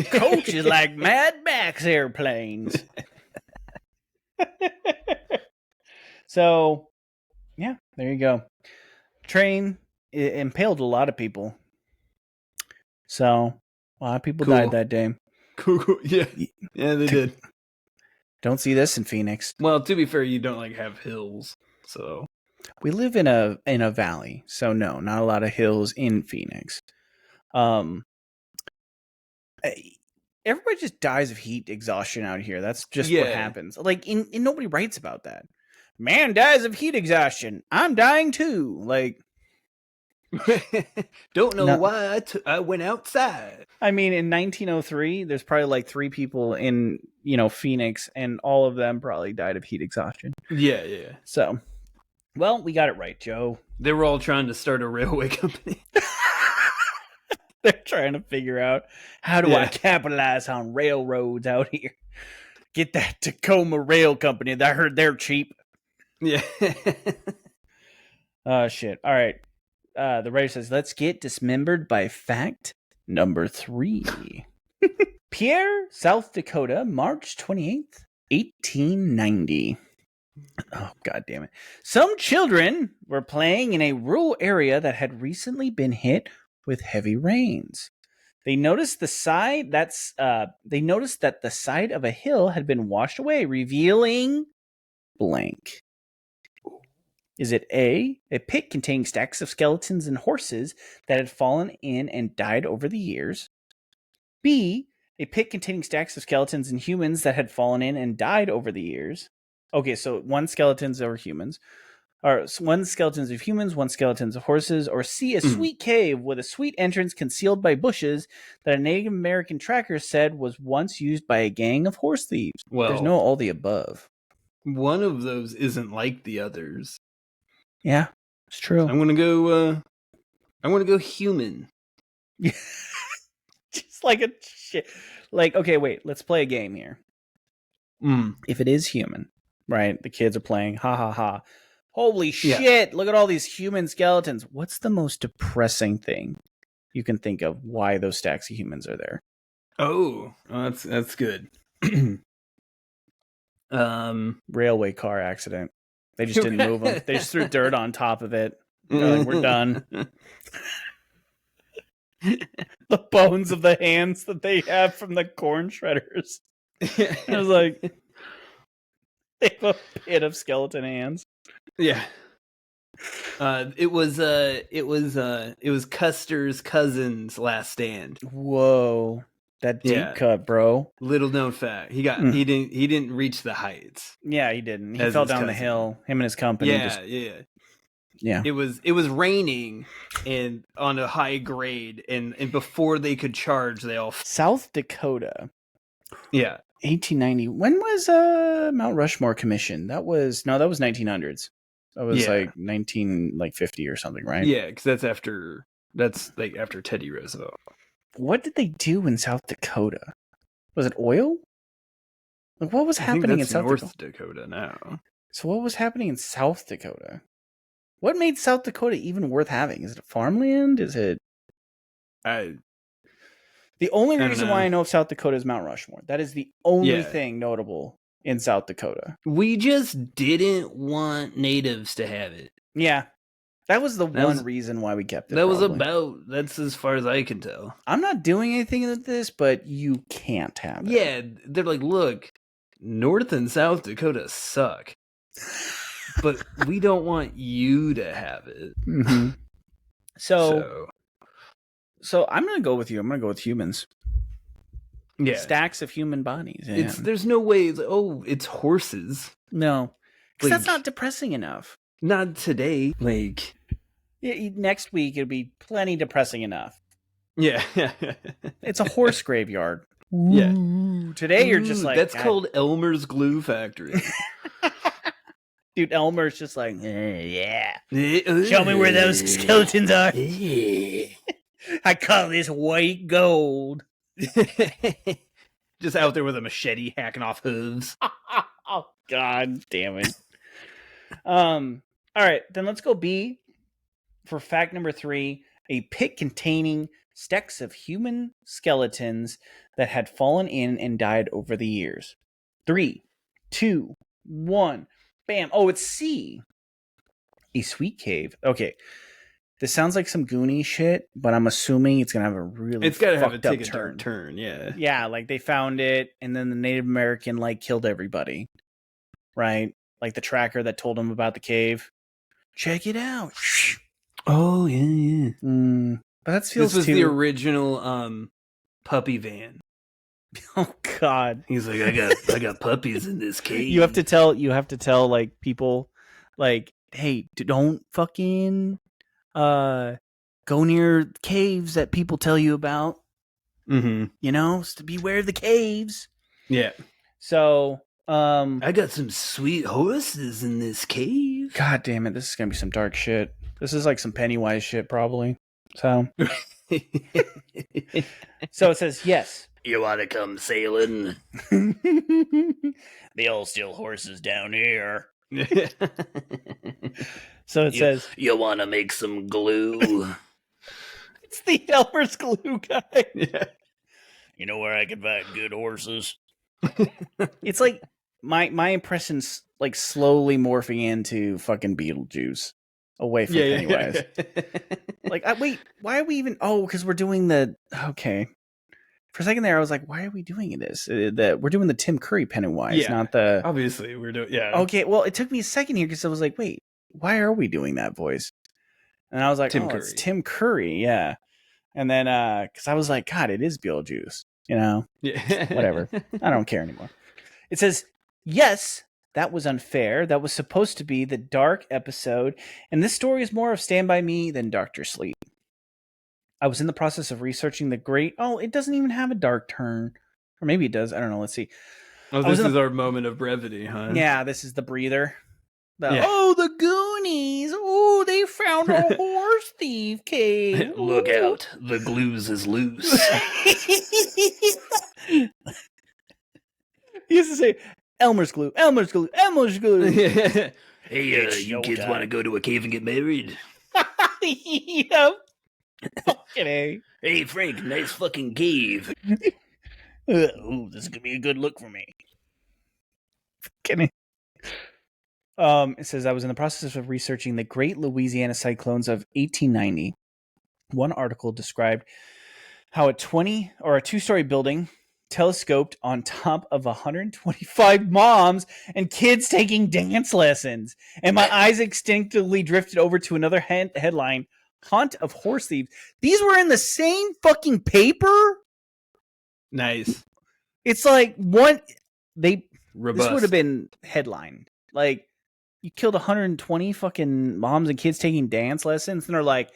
Coach is like Mad Max airplanes. So, yeah, there you go. Train impaled a lot of people. So, a lot of people died that day. Cool. Yeah, they did. Don't see this in Phoenix. Well, to be fair, you don't like have hills, so we live in a valley, so no, not a lot of hills in Phoenix. Everybody just dies of heat exhaustion out here. That's just what happens. Like, in nobody writes about that. Man dies of heat exhaustion. I'm dying too. Like, don't know why I went outside. I mean, in 1903, there's probably like 3 people in, Phoenix, and all of them probably died of heat exhaustion. Yeah. So, well, we got it right, Joe. They were all trying to start a railway company. They're trying to figure out, how do I capitalize on railroads out here? Get that Tacoma Rail Company. I heard they're cheap. Yeah. Oh, shit. All right. The writer says, let's get dismembered by fact number 3. Pierre, South Dakota, March 28th, 1890. Oh, God damn it. Some children were playing in a rural area that had recently been hit with heavy rains. They noticed that the side of a hill had been washed away, revealing blank. Is it A pit containing stacks of skeletons and horses that had fallen in and died over the years? B, a pit containing stacks of skeletons and humans that had fallen in and died over the years. Okay, so one skeletons or humans. Or one skeletons of humans, one skeletons of horses. Or C, a sweet cave with a sweet entrance concealed by bushes that a Native American tracker said was once used by a gang of horse thieves. Well, there's no all the above. One of those isn't like the others. Yeah, it's true. I'm gonna go human. Just like a shit. Like, okay, wait, let's play a game here. If it is human, right? The kids are playing, ha ha ha. Holy shit, look at all these human skeletons. What's the most depressing thing you can think of why those stacks of humans are there? Oh, that's good. Railway car accident. They just didn't move them. They just threw dirt on top of it. They're like, we're done. The bones of the hands that they have from the corn shredders. I was like, they have a pit of skeleton hands. Yeah. It was Custer's cousin's last stand. Whoa. That deep cut, bro. Little known fact. He didn't reach the heights. Yeah, he didn't. He fell down the hill. Him and his company. Yeah. It was raining and on a high grade, and before they could charge, they all South Dakota. Yeah. 1890. When was Mount Rushmore commissioned? That was 1900s. That was like 1950 or something, right? Yeah, because that's after Teddy Roosevelt. What did they do in South Dakota? Was it oil? Like, what was happening in South North Dakota now? So what was happening in South Dakota? What made South Dakota even worth having? Is it farmland? Is it? The only reason why I know of South Dakota is Mount Rushmore. That is the only thing notable in South Dakota. We just didn't want natives to have it. Yeah. That was the one reason why we kept it. That's as far as I can tell. I'm not doing anything with this, but you can't have it. Yeah, they're like, look, North and South Dakota suck. But we don't want you to have it. Mm-hmm. So I'm going to go with you. I'm going to go with humans. Yeah. Stacks of human bodies. Yeah. There's no way. It's horses. No. Because that's not depressing enough. Not today. Next week, it'll be plenty depressing enough. Yeah. It's a horse graveyard. Yeah. Today, you're just like... That's called Elmer's Glue Factory. Dude, Elmer's just like, yeah. Show me where those skeletons are. I call this white gold. Just out there with a machete hacking off hooves. Oh, God damn it. All right, then let's go B for fact number 3. A pit containing stacks of human skeletons that had fallen in and died over the years. 3, 2, 1. Bam. Oh, it's C. A sweet cave. Okay. This sounds like some Goonie shit, but I'm assuming it's going to have a really fucked up turn. Yeah. Yeah, like they found it, and then the Native American, like, killed everybody. Right? Like the tracker that told him about the cave. Check it out. Oh, yeah. But that feels This was the original puppy van. Oh God. He's like, I got puppies in this cave. You have to tell like people, like, hey, don't fucking go near caves that people tell you about. Mm-hmm. You know, to beware of the caves. Yeah. So I got some sweet horses in this cave. God damn it, this is gonna be some dark shit. This is like some Pennywise shit, probably. So so it says yes. You want to come sailing? They all steal horses down here. So it says, you want to make some glue? It's the Elmer's glue guy. Yeah. You know where I can find good horses? It's like my impression's like slowly morphing into fucking Beetlejuice away from Pennywise. Like, wait, why are we even? Oh, because we're doing the okay. For a second there, I was like, why are we doing this? We're doing the Tim Curry Pennywise, not the... Obviously, we're doing... Yeah. Okay, well, it took me a second here because I was like, wait, why are we doing that voice? And I was like, it's Tim Curry, yeah. And then, because I was like, God, it is Beetlejuice, you know? Yeah. Whatever. I don't care anymore. It says, yes, that was unfair. That was supposed to be the dark episode. And this story is more of Stand By Me than Dr. Sleep. I was in the process of researching the great... Oh, it doesn't even have a dark turn. Or maybe it does. I don't know. Let's see. Oh, this is our moment of brevity, huh? Yeah, this is the breather. Oh, the Goonies. Oh, they found a horse thief cave. Look out. The glues is loose. He used to say, Elmer's glue, Elmer's glue, Elmer's glue. Hey, you kids want to go to a cave and get married? Yep. Fucking A. Hey, Frank, nice fucking cave. Ooh, this is going to be a good look for me. Fucking A. It says, I was in the process of researching the Great Louisiana Cyclones of 1890. One article described how a 2-story building telescoped on top of 125 moms and kids taking dance lessons. And my eyes instinctively drifted over to another headline, Hunt of Horse Thieves. These were in the same fucking paper? Nice. It's like Robust. This would have been headline. Like, you killed 120 fucking moms and kids taking dance lessons, and they're like,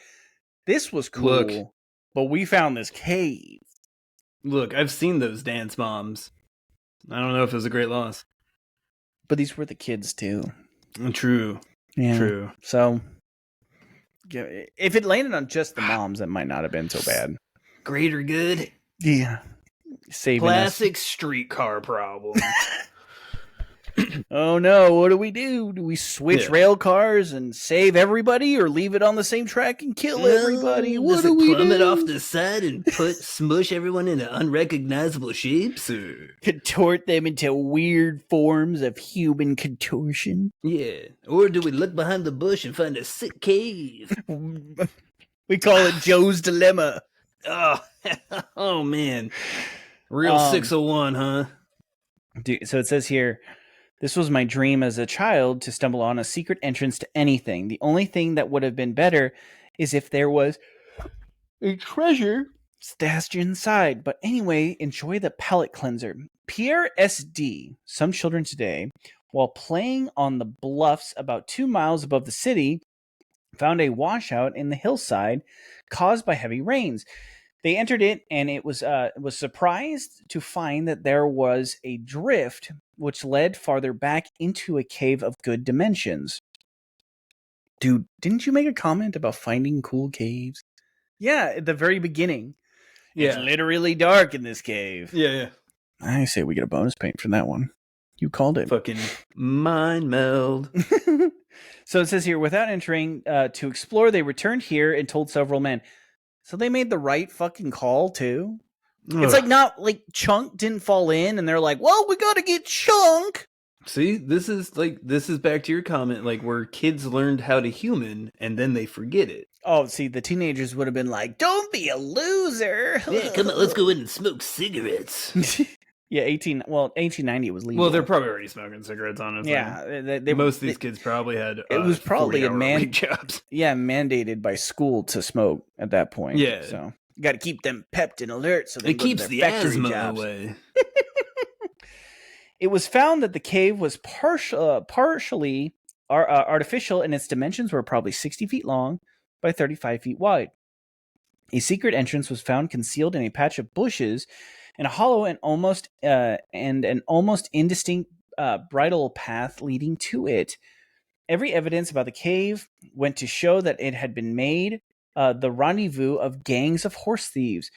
this was cool, but we found this cave. Look, I've seen those dance moms. I don't know if it was a great loss. But these were the kids, too. True. Yeah. True. So, if it landed on just the moms, that might not have been so bad. Greater good? Yeah. Saving Classic streetcar problem. Oh no, what do we do? Do we switch rail cars and save everybody, or leave it on the same track and kill everybody? What do we plummet do? Off the side and smush everyone into unrecognizable shapes? Or... contort them into weird forms of human contortion? Yeah. Or do we look behind the bush and find a sick cave? We call it Joe's Dilemma. Oh man. Real 601, huh? Dude, so it says here, this was my dream as a child, to stumble on a secret entrance to anything. The only thing that would have been better is if there was a treasure Stashed inside. But anyway, enjoy the palate cleanser. Pierre S.D., some children today, while playing on the bluffs about 2 miles above the city, found a washout in the hillside caused by heavy rains. They entered it, and it was surprised to find that there was a drift which led farther back into a cave of good dimensions. Dude, didn't you make a comment about finding cool caves? Yeah, at the very beginning. Yeah. It's literally dark in this cave. Yeah. I say we get a bonus paint for that one. You called it. Fucking mind meld. So it says here, without entering to explore, they returned here and told several men. So they made the right fucking call, too? Ugh. It's like not like Chunk didn't fall in and they're like, well, we got to get Chunk. See, this is back to your comment, like where kids learned how to human and then they forget it. Oh, see, the teenagers would have been like, don't be a loser. Yeah, come on, let's go in and smoke cigarettes. Yeah, 1890 was legal. Well, they're probably already smoking cigarettes, honestly. Yeah. Most of these kids probably had it was probably a jobs. Yeah, mandated by school to smoke at that point. Yeah. So you got to keep them pepped and alert so they it keeps the asthma away. It was found that the cave was partially artificial, and its dimensions were probably 60 feet long by 35 feet wide. A secret entrance was found concealed in a patch of bushes, and a hollow and an almost indistinct bridle path leading to it. Every evidence about the cave went to show that it had been made the rendezvous of gangs of horse thieves.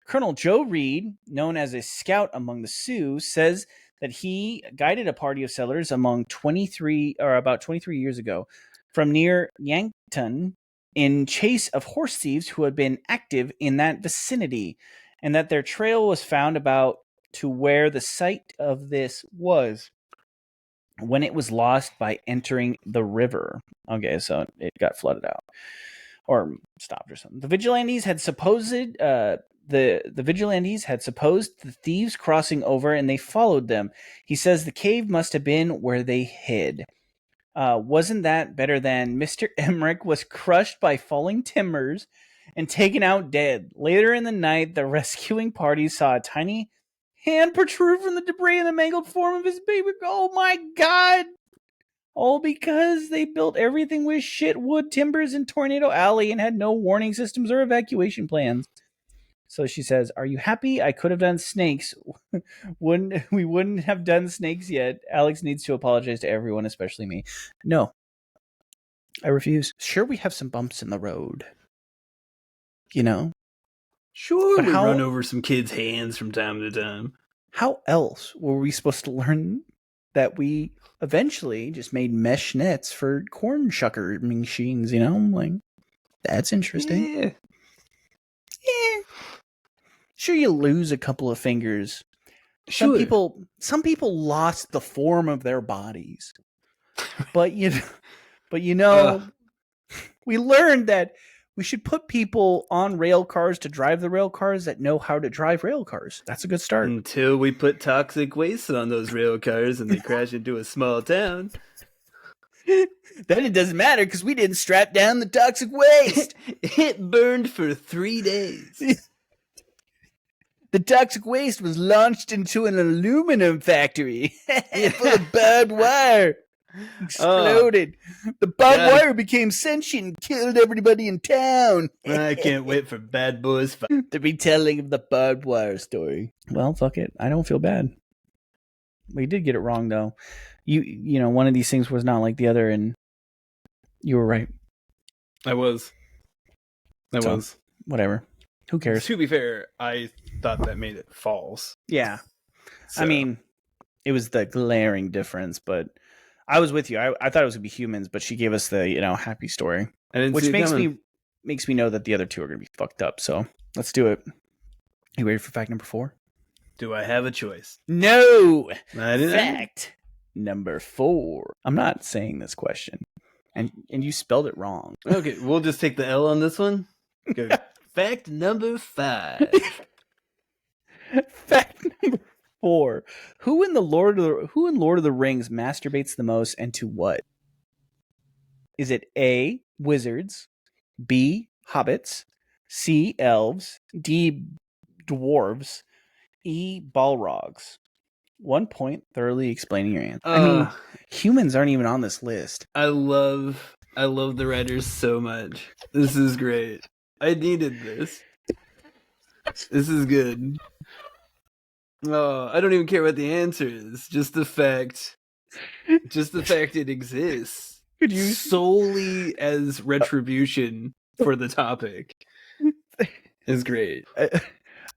Colonel Joe Reed, known as a scout among the Sioux, says that he guided a party of settlers about 23 years ago from near Yankton in chase of horse thieves who had been active in that vicinity, and that their trail was found about to where the site of this was when it was lost by entering the river. Okay, so it got flooded out or stopped or something. The vigilantes had supposed the thieves crossing over, and they followed them. He says the cave must have been where they hid. Wasn't that better than Mr. Emmerich was crushed by falling timbers and taken out dead? Later in the night, the rescuing party saw a tiny hand protrude from the debris in the mangled form of his baby. Oh my God! All because they built everything with shit wood timbers in Tornado Alley and had no warning systems or evacuation plans. So she says, are you happy? I could have done snakes. We wouldn't have done snakes yet. Alex needs to apologize to everyone, especially me. No. I refuse. Sure, we have some bumps in the road. You know? Sure, but we run over some kids' hands from time to time. How else were we supposed to learn that we eventually just made mesh nets for corn shucker machines, you know? Like, that's interesting. Yeah. Sure, you lose a couple of fingers. Sure. Some people lost the form of their bodies, but you know, we learned that we should put people on rail cars to drive the rail cars that know how to drive rail cars. That's a good start. Until we put toxic waste on those rail cars and they crash into a small town. Then it doesn't matter because we didn't strap down the toxic waste. It burned for 3 days. The toxic waste was launched into an aluminum factory full of barbed wire. Exploded. The barbed wire became sentient and killed everybody in town. I can't wait for Bad Boys to be telling of the barbed wire story. Well, fuck it. I don't feel bad. We did get it wrong, though. You know, one of these things was not like the other, and you were right. I was. Whatever. Who cares? To be fair, I thought that made it false. Yeah. So. I mean, it was the glaring difference, but I was with you. I thought it was going to be humans, but she gave us the, happy story. Which makes me know that the other two are going to be fucked up. So let's do it. You ready for fact number 4? Do I have a choice? No! I didn't. Fact number 4. I'm not saying this question. And you spelled it wrong. Okay, we'll just take the L on this one. Go. Fact number 5. Fact number 4. Who in Lord of the Rings masturbates the most, and to what? Is it A, wizards, B, hobbits, C. Elves. D. Dwarves. E. Balrogs. 1 point, thoroughly explaining your answer. I mean, humans aren't even on this list. I love the writers so much. This is great. I needed this. This is good. Oh, I don't even care what the answer is. Just the fact it exists. Solely as retribution for the topic is great.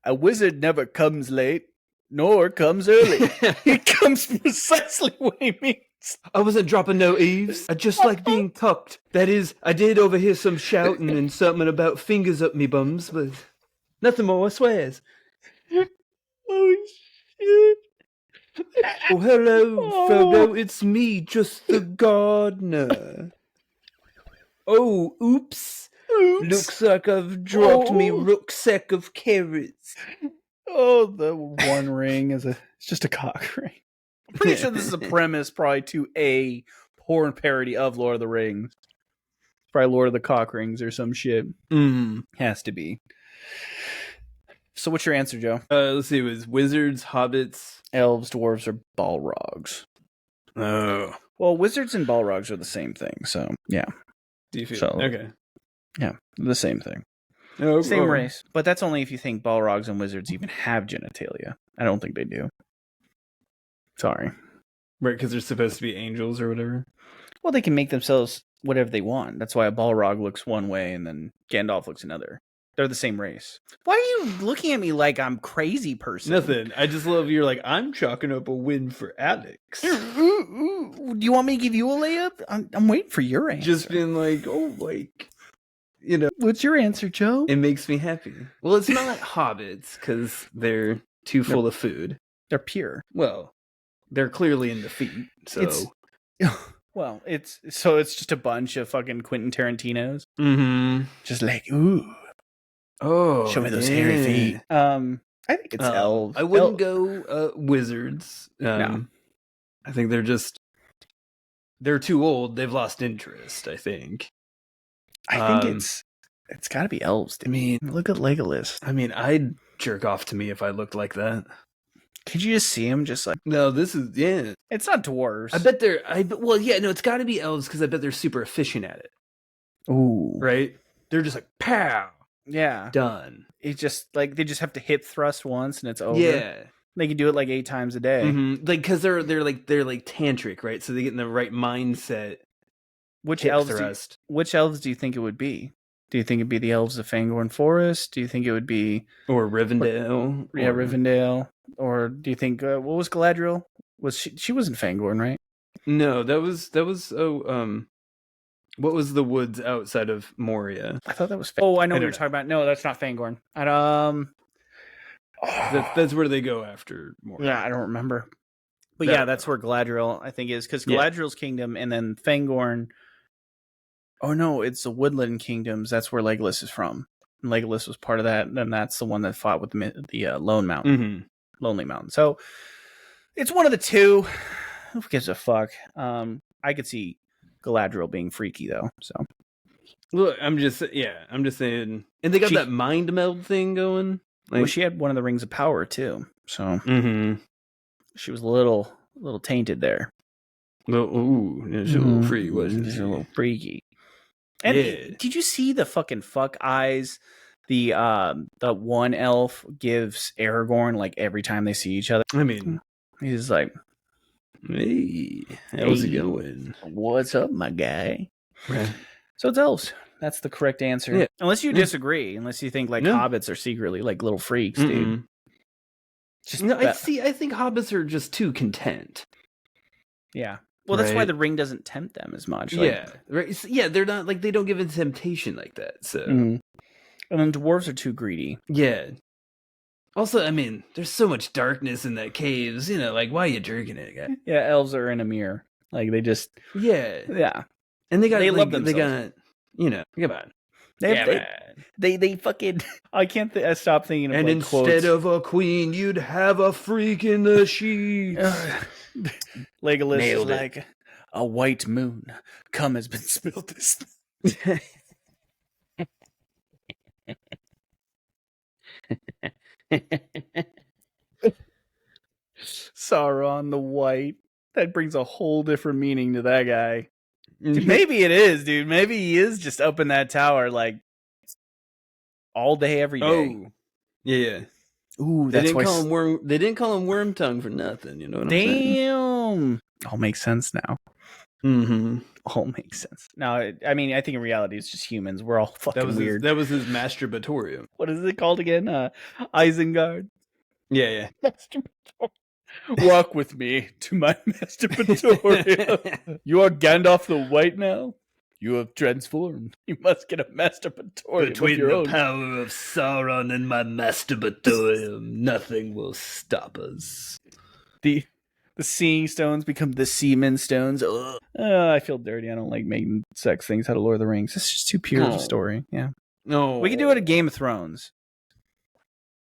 A wizard never comes late, nor comes early. He comes precisely what he means. I wasn't dropping no eaves. I just like being tucked. That is, I did overhear some shouting and something about fingers up me bums, but nothing more, I swears. Oh, shit. Oh, hello, Frodo. It's me, just the gardener. Oh, oops. Looks like I've dropped me rucksack of carrots. Oh, the One Ring it's just a cock ring. I'm pretty sure this is a premise probably to a porn parody of Lord of the Rings. Probably Lord of the Cock Rings or some shit. Has to be. So what's your answer, Joe? Let's see, it was wizards, hobbits, elves, dwarves, or balrogs. Oh. Well, wizards and balrogs are the same thing, so yeah. Do you feel okay? Yeah, the same thing. Oh, same race. But that's only if you think balrogs and wizards even have genitalia. I don't think they do. Sorry. Right, because they're supposed to be angels or whatever? Well, they can make themselves whatever they want. That's why a balrog looks one way and then Gandalf looks another. They're the same race. Why are you looking at me like I'm crazy person? Nothing. I just love you're like, I'm chalking up a win for Alex. Do you want me to give you a layup? I'm waiting for your answer. Just being like, oh, like, you know. What's your answer, Joe? It makes me happy. Well, it's not hobbits because they're too full of food. They're pure. Well, they're clearly in defeat, so. Well, it's just a bunch of fucking Quentin Tarantinos. Mm-hmm. Just like, ooh. Oh, show me those hairy feet. I think it's elves. I wouldn't go wizards. No. I think they're too old. They've lost interest, I think. I think it's got to be elves. Dude. I mean, look at Legolas. I mean, I'd jerk off to me if I looked like that. Could you just see him just like... No, this is... Yeah. It's not dwarves. I bet they're... Well, yeah, no, it's got to be elves because I bet they're super efficient at it. Ooh. Right? They're just like, pow! Yeah. Done. It's just like they just have to hip thrust once and it's over. Yeah. They can do it like 8 times a day. Mm-hmm. Like because they're like tantric, right? So they get in the right mindset. Which elves do you think it would be? Do you think it'd be the elves of Fangorn Forest? Do you think it would be or Rivendell? Rivendell. Or do you think what was Galadriel? Was she wasn't Fangorn, right? No, that was what was the woods outside of Moria? I thought that was Oh, I know what you're talking about. No, that's not Fangorn. That's where they go after Moria. Yeah, I don't remember. But yeah, that's where Galadriel, I think, is. Because Galadriel's kingdom and then Fangorn... Oh, no, it's the Woodland Kingdoms. That's where Legolas is from. And Legolas was part of that. And that's the one that fought with the Lone Mountain. Mm-hmm. Lonely Mountain. So, it's one of the two. Who gives a fuck? I could see Galadriel being freaky, though. So, look, I'm just saying. And they got that mind meld thing going. Like, well, she had one of the rings of power, too. So, she was a little tainted there. Well, she's a little freaky, wasn't she? She's a little freaky. And did you see the fucking fuck eyes the one elf gives Aragorn like every time they see each other? I mean, he's like, hey, how's it going? What's up, my guy? Right. So it's elves. That's the correct answer. Yeah. Unless you disagree, unless you think like hobbits are secretly like little freaks, dude. I think hobbits are just too content. Yeah. Well, that's why the ring doesn't tempt them as much. Yeah, right. Yeah, they're not like they don't give in temptation like that. So, and then dwarves are too greedy. Yeah. Also, I mean, there's so much darkness in that caves. You know, like why are you jerking it, guy? Yeah, elves are in a mirror. Like they just. Yeah. And they love themselves. They got, you know, come on. They fucking. I can't stop thinking of. And like, instead quotes. of a queen, you'd have a freak in the sheets. Legolas is like a white moon. Cum has been spilled this. Sauron the White. That brings a whole different meaning to that guy. Dude, maybe it is, dude. Maybe he is just up in that tower like all day, every day. Oh, yeah. Ooh, they didn't call him Worm. They didn't call him Worm Tongue for nothing. You know what I'm saying? Damn. All makes sense now. Mm-hmm. All makes sense. Now, I mean, I think in reality it's just humans. We're all fucking weird. That was his masturbatorium. What is it called again? Isengard. Yeah. Masturbatorium. Walk with me to my masturbatorium. You are Gandalf the White now? You have transformed. You must get a masturbatorium. Between the power of Sauron and my masturbatorium, nothing will stop us. The seeing stones become the semen stones. I feel dirty. I don't like making sex things out of Lord of the Rings. It's just too pure of a story. Yeah. No. We can do it at Game of Thrones.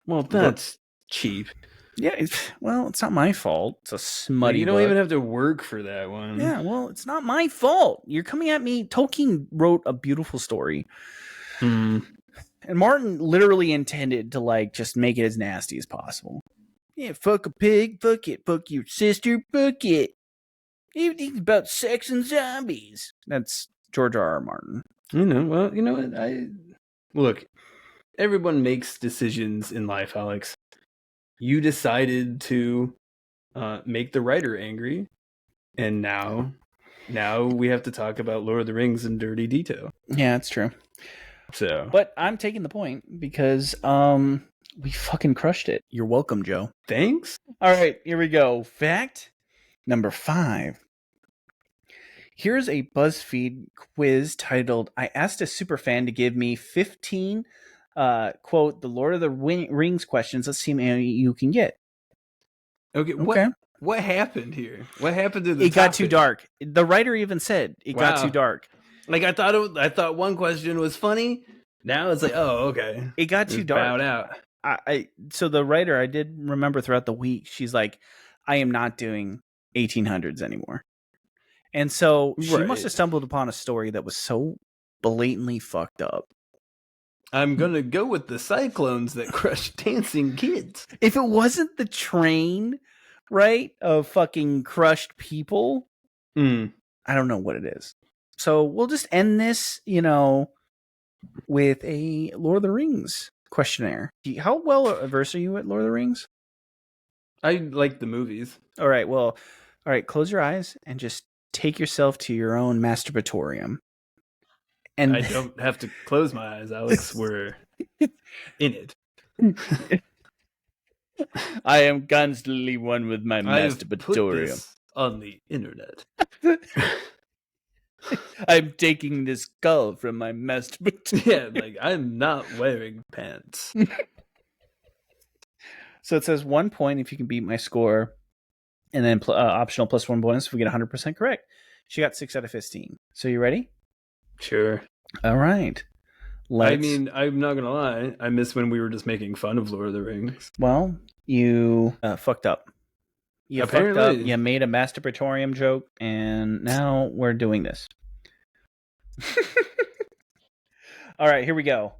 Well, that's cheap. Yeah, it's not my fault. It's a smutty You don't even have to work for that one. Yeah, well, it's not my fault. You're coming at me. Tolkien wrote a beautiful story. And Martin literally intended to, like, just make it as nasty as possible. Yeah, fuck a pig, fuck it, fuck your sister, fuck it. Everything's about sex and zombies. That's George R.R. Martin. You know what? Look, everyone makes decisions in life, Alex. You decided to make the writer angry, and now we have to talk about Lord of the Rings in dirty detail. Yeah, that's true. So, but I'm taking the point because we fucking crushed it. You're welcome, Joe. Thanks. All right, here we go. Fact number 5. Here's a BuzzFeed quiz titled, I asked a superfan to give me 15 quote, the Lord of the Rings questions. Let's see how many you can get. Okay. What happened here? What happened to the topic? Got too dark. The writer even said it got too dark. Like I thought one question was funny. Now it's like, oh, okay. It got too dark. Out. So the writer, I did remember throughout the week, she's like, I am not doing 1800s anymore. And so she must have stumbled upon a story that was so blatantly fucked up. I'm going to go with the cyclones that crushed dancing kids. If it wasn't the train, right, of fucking crushed people, I don't know what it is. So we'll just end this, with a Lord of the Rings questionnaire. How well averse are you at Lord of the Rings? I like the movies. All right, close your eyes and just take yourself to your own masturbatorium. And I don't have to close my eyes, Alex. We're in it. I am constantly one with my masturbatorium. Put this on the internet. I'm taking this skull from my masturbatorium. Yeah, like I'm not wearing pants. So it says 1 point if you can beat my score, and then optional plus 1 bonus if we get 100% correct. She got 6 out of 15. So you ready? Sure. All right. I mean, I'm not going to lie. I miss when we were just making fun of Lord of the Rings. Well, you fucked up. Apparently. Fucked up. You made a masturbatorium joke, and now we're doing this. All right, here we go.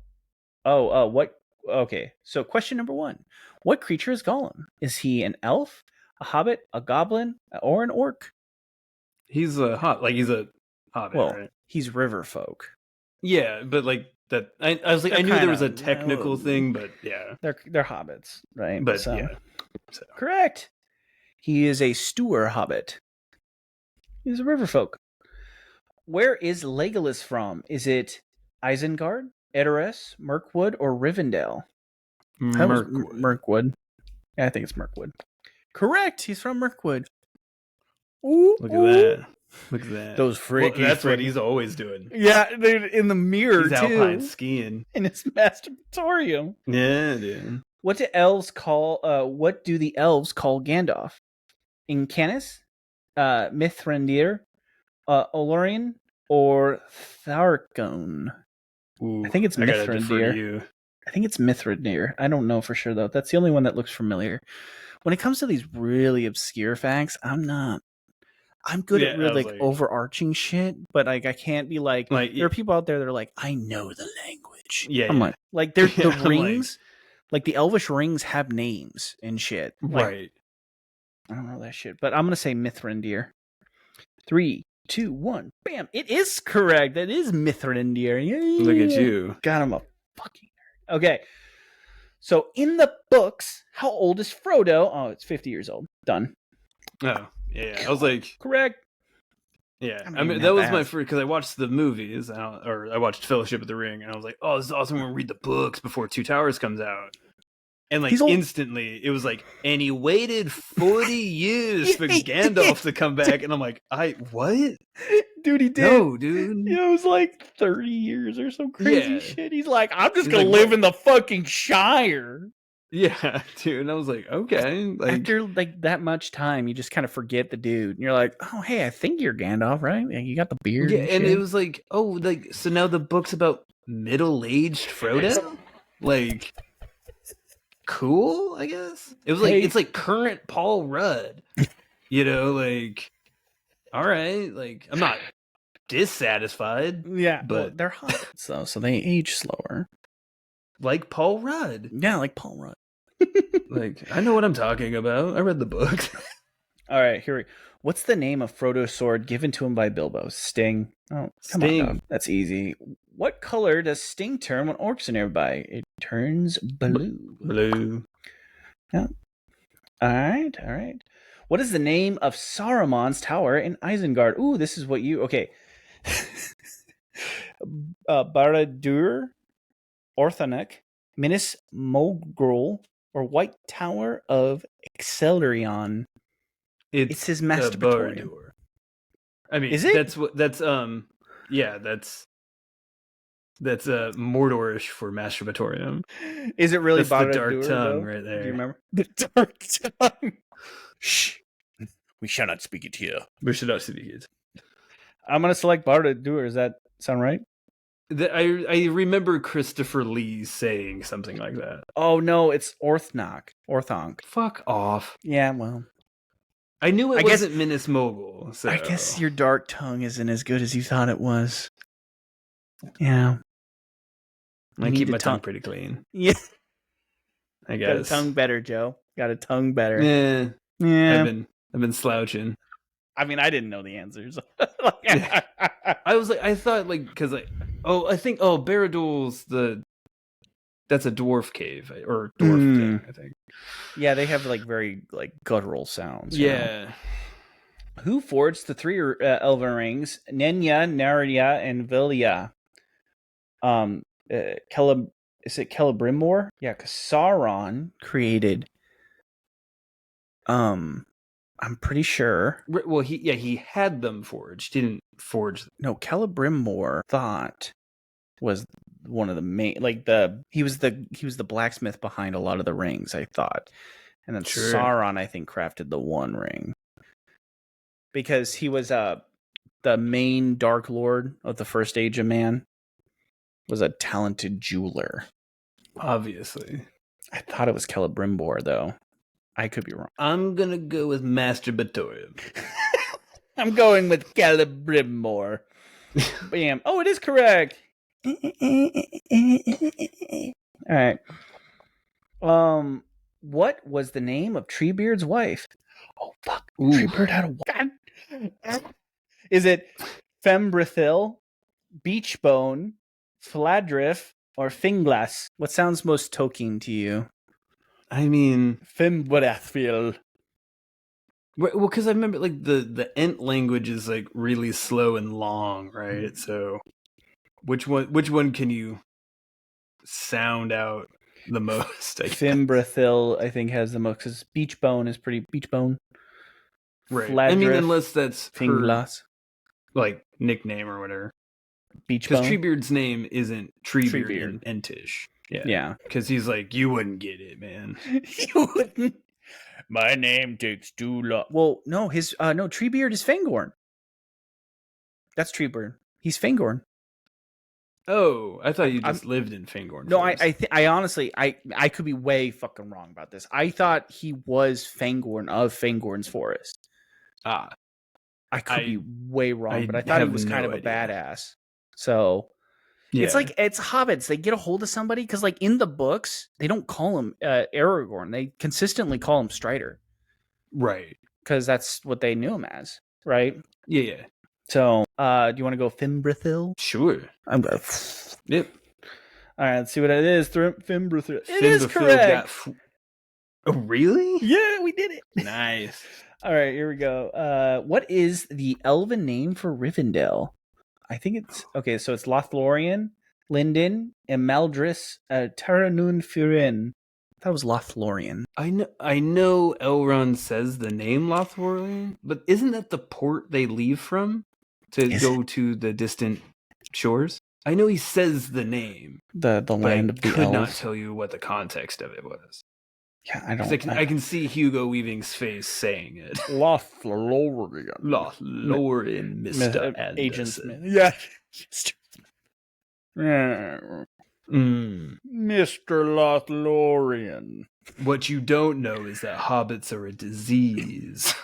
What? Okay, so question number 1. What creature is Gollum? Is he an elf, a hobbit, a goblin, or an orc? He's a he's a hobbit, right? He's river folk. Yeah, but like that, I was like, I knew there was a technical thing, but yeah, they're hobbits, right? But so correct. He is a Stour hobbit. He's a river folk. Where is Legolas from? Is it Isengard, Edoras, Mirkwood, or Rivendell? Mirkwood. Yeah, I think it's Mirkwood. Correct. He's from Mirkwood. Ooh, Look at that. Those freaky. Well, that's what he's always doing. Yeah, dude, in the mirror, he's too. alpine skiing. In his masturbatorium. Yeah, dude. What do the elves call Gandalf? Incanis, Mithrandir, Olorian, or Thargon? Ooh, I think it's Mithrandir. I think it's Mithrandir. I don't know for sure, though. That's the only one that looks familiar. When it comes to these really obscure facts, I'm good at really overarching shit, but like I can't be like there are people out there that are like, I know the language. Yeah. I'm like the rings. Like the Elvish rings have names and shit. Like, Right. I don't know that shit, but I'm gonna say Mithrandir. 3, 2, 1, bam! It is correct. That is Mithrandir. Yeah. Look at you. God, I'm a fucking nerd. Okay. So in the books, how old is Frodo? Oh, it's 50 years old. Done. Oh, yeah. I was like, correct. Yeah, I mean that was my first, because I watched the movies, or I watched Fellowship of the Ring, and I was like, "Oh, this is awesome! I'm gonna read the books before Two Towers comes out." And like instantly, it was like, and he waited 40 years for Gandalf to come back, and I'm like, what? Dude, he did. No, dude. Yeah, it was like 30 years or some crazy shit. He's like, I'm just gonna live in the fucking Shire. Yeah, dude. And I was like, okay. Like, after like that much time, you just kind of forget the dude. And you're like, oh, hey, I think you're Gandalf, right? You got the beard. Yeah, and it was like, oh, like, so now the book's about middle-aged Frodo? Like, cool, I guess? It was like, it's like current Paul Rudd. You know, like, all right. Like, I'm not dissatisfied. Yeah, but well, they're hot, so they age slower. Like Paul Rudd. Yeah, like Paul Rudd. Like, I know what I'm talking about. I read the book. All right, here we. What's the name of Frodo's sword given to him by Bilbo? Sting. Oh, come on, dog. That's easy. What color does Sting turn when orcs are nearby? It turns blue. Blue. Yeah. All right. What is the name of Saruman's tower in Isengard? Ooh, this is what you. Okay. Barad-dûr, Orthanc, Minas Morgul, or White Tower of Excelerion. It's his masturbatorium. I mean, is it? That's Mordorish for masturbatorium. Is it really the dark tongue right there? Do you remember the dark tongue? Shh. We shall not speak it here. We should not speak it. I'm gonna select Barad-dûr. Does that sound right? I remember Christopher Lee saying something like that. Oh no, it's Orthanc. Fuck off. Yeah, well, I knew it wasn't Minas Mogul. So. I guess your dark tongue isn't as good as you thought it was. Yeah, I keep my tongue pretty clean. Yeah, I guess. Got a tongue better, Joe. Got a tongue better. Yeah. I've been slouching. I mean, I didn't know the answers. I thought because Barad-dûr's that's a dwarf cave or dwarf thing, I think. Yeah, they have very guttural sounds. Yeah. You know? Who forged the 3 elven rings? Nenya, Narya, and Vilya. Is it Celebrimbor? Yeah, because Sauron created. I'm pretty sure. Well, he had them forged. Didn't forge them. No, Celebrimbor thought was one of the main, he was the blacksmith behind a lot of the rings, I thought. And then Sauron, I think, crafted the One Ring. Because he was the main Dark Lord of the First Age of Man. Was a talented jeweler. Obviously. I thought it was Celebrimbor, though. I could be wrong. I'm going to go with Masturbatorium. I'm going with Celebrimbor. Bam. Oh, it is correct. All right. What was the name of Treebeard's wife? Oh, fuck. Ooh. Treebeard had a wife. Is it Fembrithil, Beachbone, Fladrif, or Finglas? What sounds most Tolkien to you? I mean, Fembrithil. Well, because I remember the Ent language is really slow and long, right? So, which one can you sound out the most? Fembrithil, I think, has the most. Because Beachbone is pretty Beachbone. Right. Fladrif, I mean, unless that's Finglas, her, nickname or whatever. Beachbone. Because Treebeard's name isn't Treebeard in Entish. Yeah. Because he's you wouldn't get it, man. You wouldn't. My name takes too long. Well, no, Treebeard is Fangorn. That's Treebeard. He's Fangorn. Oh, I thought you just lived in Fangorn. No, I honestly, I could be way fucking wrong about this. I thought he was Fangorn of Fangorn's Forest. I could be way wrong, but I thought he was kind of a badass. So, Yeah. It's hobbits. They get a hold of somebody because, like, in the books, they don't call him Aragorn. They consistently call him Strider. Right. Because that's what they knew him as, right? Yeah. So, do you want to go Fimbrithil? Sure. I'm going. Yep. All right, let's see what it is. Fimbrithil. It is correct. Oh, really? Yeah, we did it. Nice. All right, here we go. What is the elven name for Rivendell? I think it's okay. So it's Lothlorien, Lindon, Imaldris, Taranun Furin. That was Lothlorien. I know Elrond says the name Lothlorien, but isn't that the port they leave from to go to the distant shores? I know he says the name. The land of the elves. I could not tell you what the context of it was. Yeah, I don't. I can see Hugo Weaving's face saying it. Lothlorien. Lothlorien, Mr. Agent Smith. Yeah. Mr. Lothlorien. What you don't know is that hobbits are a disease.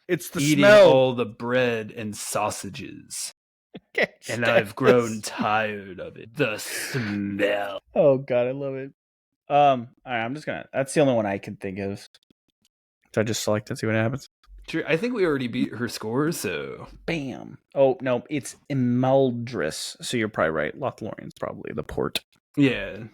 It's the eating smell. all the bread and sausages. And I've grown tired of it. The smell. Oh God, I love it. All right, I'm just gonna. That's the only one I can think of. So I just select and see what happens. Sure, I think we already beat her score, so bam. Oh no, it's Imaldris. So you're probably right. Lothlorien's probably the port. Yeah.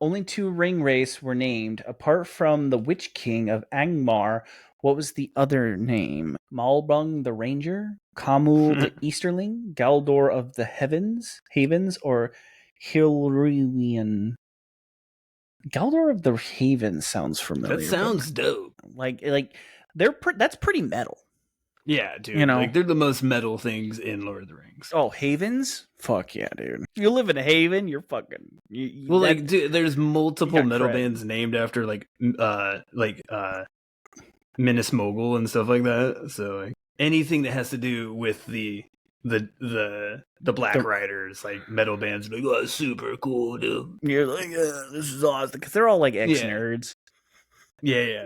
Only 2 ring wraiths were named. Apart from the Witch King of Angmar, what was the other name? Malbung the Ranger, Kamul the Easterling, Galdor of the Havens, or Hilruian. Galdor of the Havens sounds familiar. That sounds dope. Like that's pretty metal. Yeah, dude. You know, like they're the most metal things in Lord of the Rings. Oh, Havens? Fuck yeah, dude. If you live in a Haven, you're fucking. Dude, there's multiple metal bands named after Minas Mogul and stuff like that. So like anything that has to do with the Black Riders, like metal bands, like, oh, super cool, dude. You're like, this is awesome because they're all like ex-nerds. Yeah.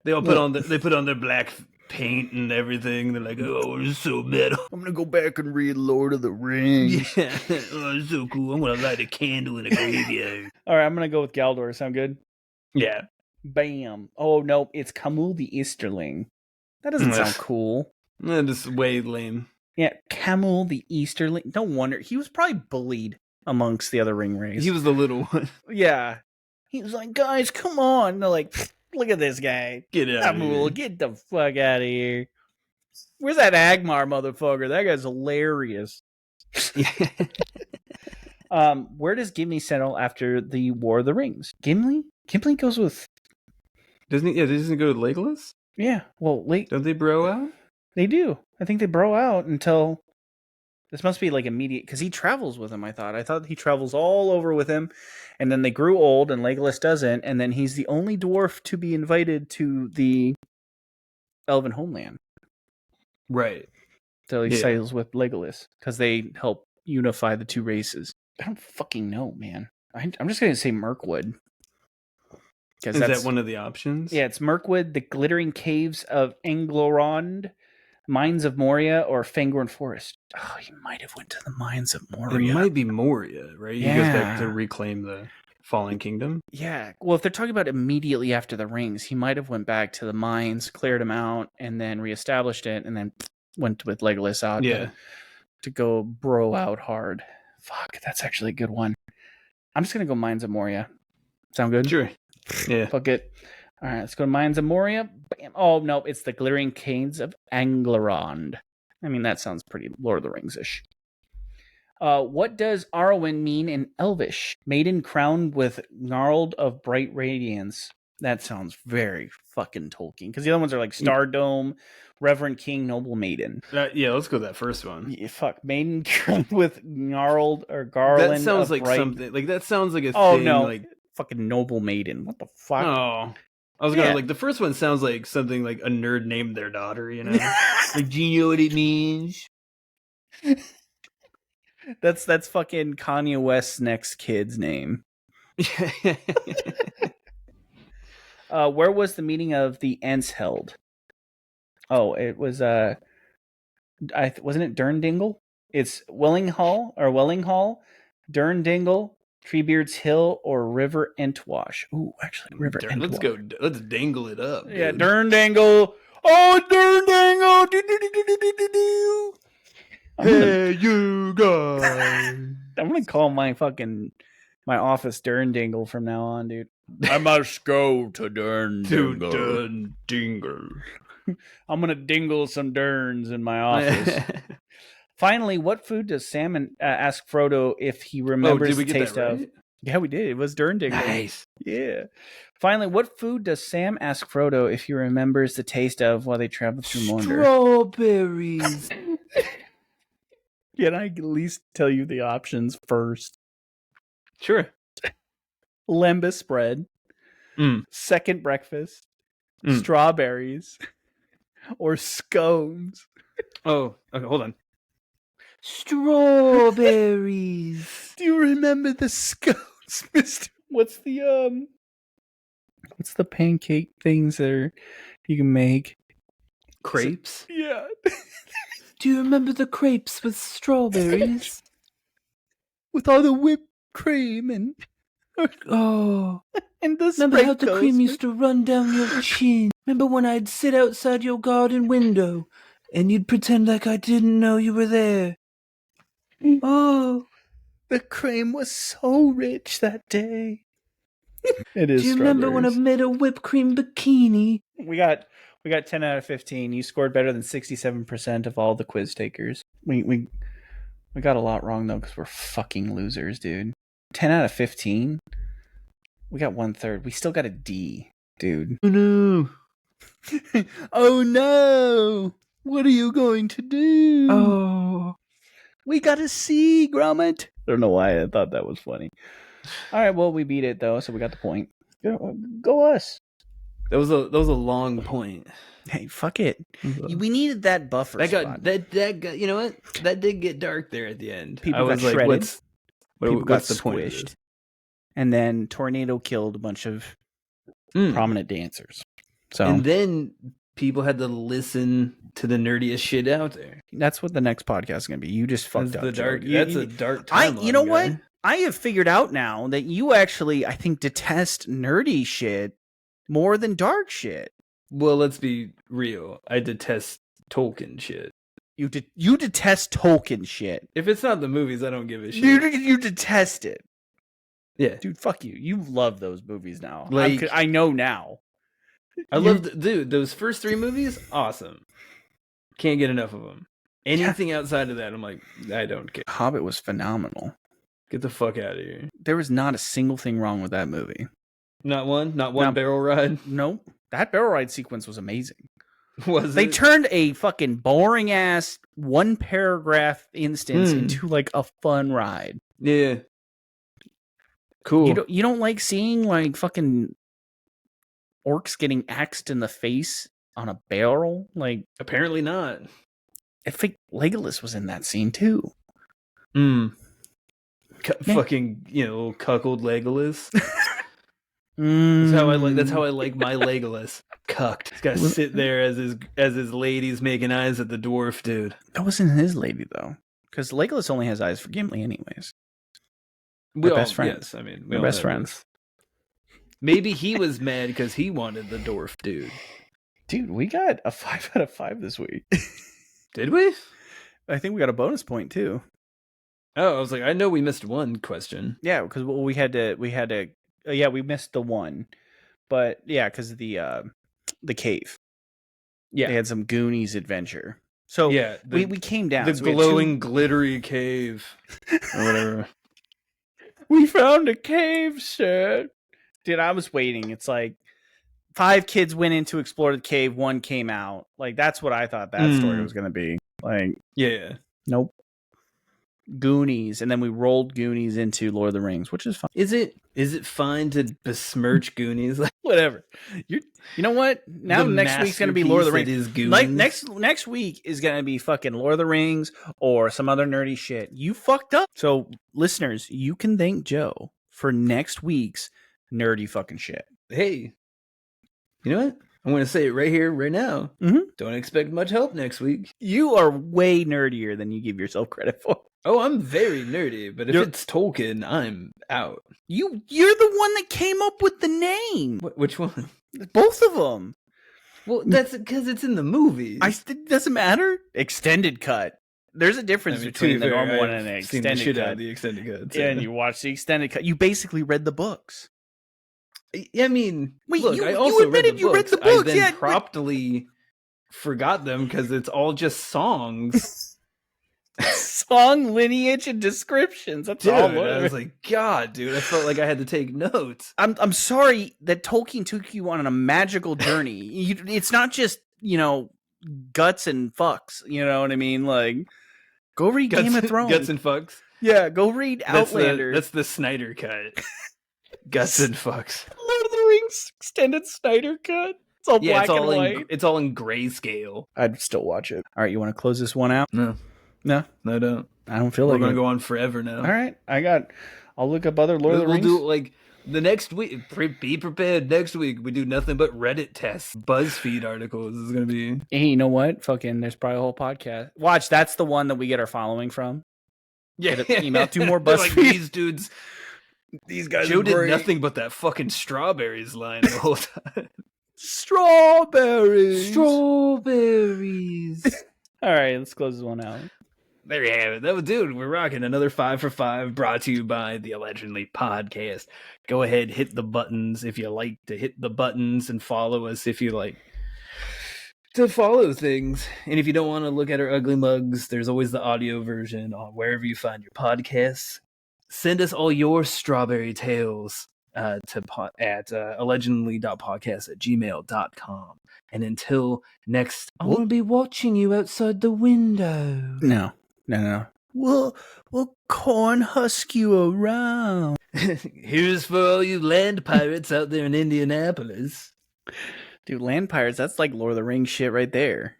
They all put on their black paint and everything. They're like, oh, it's so metal. I'm gonna go back and read Lord of the Rings. Yeah, oh, it's so cool. I'm gonna light a candle in a graveyard. All right, I'm gonna go with Galdor. Sound good? Yeah. Bam. Oh no, it's Kamul the Easterling. That doesn't sound cool. That's way lame. Yeah, Kamul the Easterling. No wonder he was probably bullied amongst the other ring wraiths. He was the little one. Yeah, he was like, guys, come on. And they're like, look at this guy. Get out of here. Get the fuck out of here. Where's that Agmar motherfucker? That guy's hilarious. Where does Gimli settle after the War of the Rings? Gimli goes with... Doesn't he? Yeah, doesn't he go to Legolas? Yeah, well, don't they bro out? They do. I think they bro out until... This must be like immediate, because he travels with him, I thought he travels all over with him, and then they grew old, and Legolas doesn't, and then he's the only dwarf to be invited to the Elven homeland. Right. So he sails with Legolas, because they help unify the 2 races. I don't fucking know, man. I'm just going to say Mirkwood. Is that one of the options? Yeah, it's Mirkwood, the Glittering Caves of Anglorond, Mines of Moria, or Fangorn Forest. Oh, he might have went to the Mines of Moria. It might be Moria, right? He goes back to reclaim the Fallen Kingdom. Yeah. Well, if they're talking about immediately after the rings, he might have went back to the mines, cleared them out, and then reestablished it, and then went with Legolas out to go bro out hard. Fuck, that's actually a good one. I'm just going to go Mines of Moria. Sound good? Sure. Yeah. Fuck it. All right, let's go to Mines of Moria. Bam. Oh, no, it's the Glittering Caves of Anglorond. I mean, that sounds pretty Lord of the Rings-ish. What does Arwen mean in Elvish? Maiden crowned with gnarled of bright radiance. That sounds very fucking Tolkien. Because the other ones are like Stardome, Reverend King, Noble Maiden. Yeah, let's go with that first one. Yeah, fuck. Maiden crowned with gnarled or garland. That sounds like bright... something. Like, that sounds like a thing. Oh, no. Like... Fucking Noble Maiden. What the fuck? Oh. I was gonna like the first one sounds like something like a nerd named their daughter, you know? Like, do you know what it means? That's fucking Kanye West's next kid's name. Where was the meeting of the Ents held? Oh, it was wasn't it Durndingle? It's Wellinghall, Durndingle, Treebeard's Hill, or River Entwash. Ooh, actually, River Entwash. Let's dangle it up. Yeah, Durndingle. Oh, Durndingle. Hey, you guys. I'm gonna call my office Durndingle from now on, dude. I must go to Durndingle. I'm gonna dingle some Durns in my office. Finally, what food does Sam ask Frodo if he remembers the taste of? Yeah, we did. It was Durndingle. Nice. Yeah. Finally, what food does Sam ask Frodo if he remembers the taste of while they travel through Mordor? Strawberries. Can I at least tell you the options first? Sure. Lembas bread. Second breakfast. Strawberries. Or scones. Oh, okay, hold on. Strawberries. Do you remember the scones, Mister? What's the pancake things that you can make? Crepes? Yeah. Do you remember the crepes with strawberries? With all the whipped cream and oh. And the remember how the cream used to run down your chin? Remember when I'd sit outside your garden window and you'd pretend like I didn't know you were there? Oh. The cream was so rich that day. It is. Do you remember when I made a whipped cream bikini? We got 10 out of 15. You scored better than 67% of all the quiz takers. We got a lot wrong though because we're fucking losers, dude. 10 out of 15. We got 1/3. We still got a D, dude. Oh no. Oh no. What are you going to do? Oh. We got a C, Gromit. I don't know why I thought that was funny. All right, well, we beat it though, so we got the point. Go us. That was a long point. Hey, fuck it. We needed that buffer. That got. You know what? That did get dark there at the end. People got shredded. People got squished. And then Tornado killed a bunch of prominent dancers. So and then people had to listen to the nerdiest shit out there. That's what the next podcast is going to be. You just fucked up. That's a dark timeline. You know what? I have figured out now that you actually, I think, detest nerdy shit more than dark shit. Well, let's be real. I detest Tolkien shit. You detest Tolkien shit. If it's not the movies, I don't give a shit. You detest it. Yeah. Dude, fuck you. You love those movies now. Like, I know now. I love, dude, those first 3 movies, awesome. Can't get enough of them. Anything outside of that, I'm like, I don't care. Hobbit was phenomenal. Get the fuck out of here. There was not a single thing wrong with that movie. Not one barrel ride? No. That barrel ride sequence was amazing. They turned a fucking boring ass 1 paragraph instance into like a fun ride. Yeah. Cool. You don't like seeing like fucking orcs getting axed in the face on a barrel? Like, apparently not. I think Legolas was in that scene too. Fucking, little cuckold Legolas. That's how I like my Legolas. Cucked. He's got to sit there as his lady's making eyes at the dwarf dude. That wasn't his lady though, because Legolas only has eyes for Gimli, anyways. We're best friends. Yes, I mean, we're best friends. Maybe he was mad because he wanted the dwarf dude. Dude, we got a 5 out of 5 this week. Did we? I think we got a bonus point too. Oh, I was like, I know we missed one question. Yeah, because we had to. Yeah, we missed the one, but yeah, because of the cave. Yeah, they had some Goonies adventure. So yeah, we came down. The glowing, glittery cave, or whatever. We found a cave, sir. Dude, I was waiting. It's like 5 kids went in to explore the cave, 1 came out. Like, that's what I thought that story was going to be. Like, yeah. Nope. Goonies, and then we rolled Goonies into Lord of the Rings, which is fine. Is it fine to besmirch Goonies? Like, whatever. You know what? Now next week's gonna be Lord of the Rings. Like next week is gonna be fucking Lord of the Rings or some other nerdy shit. You fucked up. So listeners, you can thank Joe for next week's nerdy fucking shit. Hey, you know what? I'm going to say it right here, right now. Mm-hmm. Don't expect much help next week. You are way nerdier than you give yourself credit for. Oh, I'm very nerdy, but if it's Tolkien, I'm out. You're the one that came up with the name. Which one? Both of them. Well, that's because it's in the movies. It doesn't matter. Extended cut. There's a difference between the normal one and the extended cut. Out of the extended cuts. Yeah, and you watch the extended cut. You basically read the books. I mean, wait, look, I also read the books. I then promptly forgot them because it's all just songs. Song lineage and descriptions. That's dude, all. I was like, God, dude, I felt like I had to take notes. I'm sorry that Tolkien took you on a magical journey. It's not just, guts and fucks. You know what I mean? Like, go read Game of Thrones. Guts and fucks. Yeah, go read Outlander. That's the Snyder cut. Guts and fucks. Lord of the Rings extended Snyder cut. It's all black and white. It's all in grayscale. I'd still watch it. All right, you want to close this one out? No, I don't. I don't feel like we're gonna go on forever now. All right, I'll look up other Lord of the Rings. We'll do like the next week. Be prepared. Next week we do nothing but Reddit tests, BuzzFeed articles. This is gonna be. Hey, you know what? Fucking, there's probably a whole podcast. Watch, that's the one that we get our following from. Yeah, email 2 more BuzzFeed. Like these dudes. These guys. Joe did nothing but that fucking strawberries line the whole time. Strawberries. All right, let's close this one out. There you have it. That was, dude, we're rocking another 5 for 5 brought to you by the Allegendly Podcast. Go ahead, hit the buttons if you like to hit the buttons, and follow us if you like to follow things. And if you don't want to look at our ugly mugs, there's always the audio version on wherever you find your podcasts. Send us all your strawberry tales at allegendly.podcast@gmail.com. And until next, I'm going to be watching you outside the window. No. We'll corn husk you around. Here's for all you land pirates out there in Indianapolis. Dude, land pirates, that's like Lord of the Rings shit right there.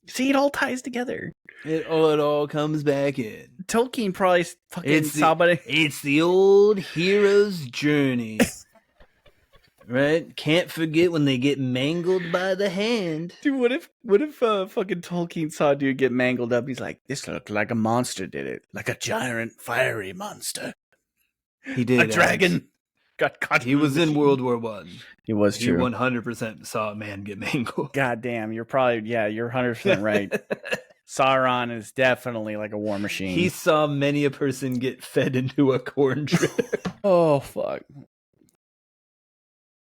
See, it all ties together. It all comes back in. Tolkien probably fucking somebody. It's the old hero's journey. Right? Can't forget when they get mangled by the hand. Dude, what if fucking Tolkien saw a dude get mangled up? He's like, this looked like a monster did it. Like a giant fiery monster. He did. A dragon got caught. He was in World War I. He was true. He 100% saw a man get mangled. God damn, you're 100% right. Sauron is definitely like a war machine. He saw many a person get fed into a corn trip. Oh, fuck.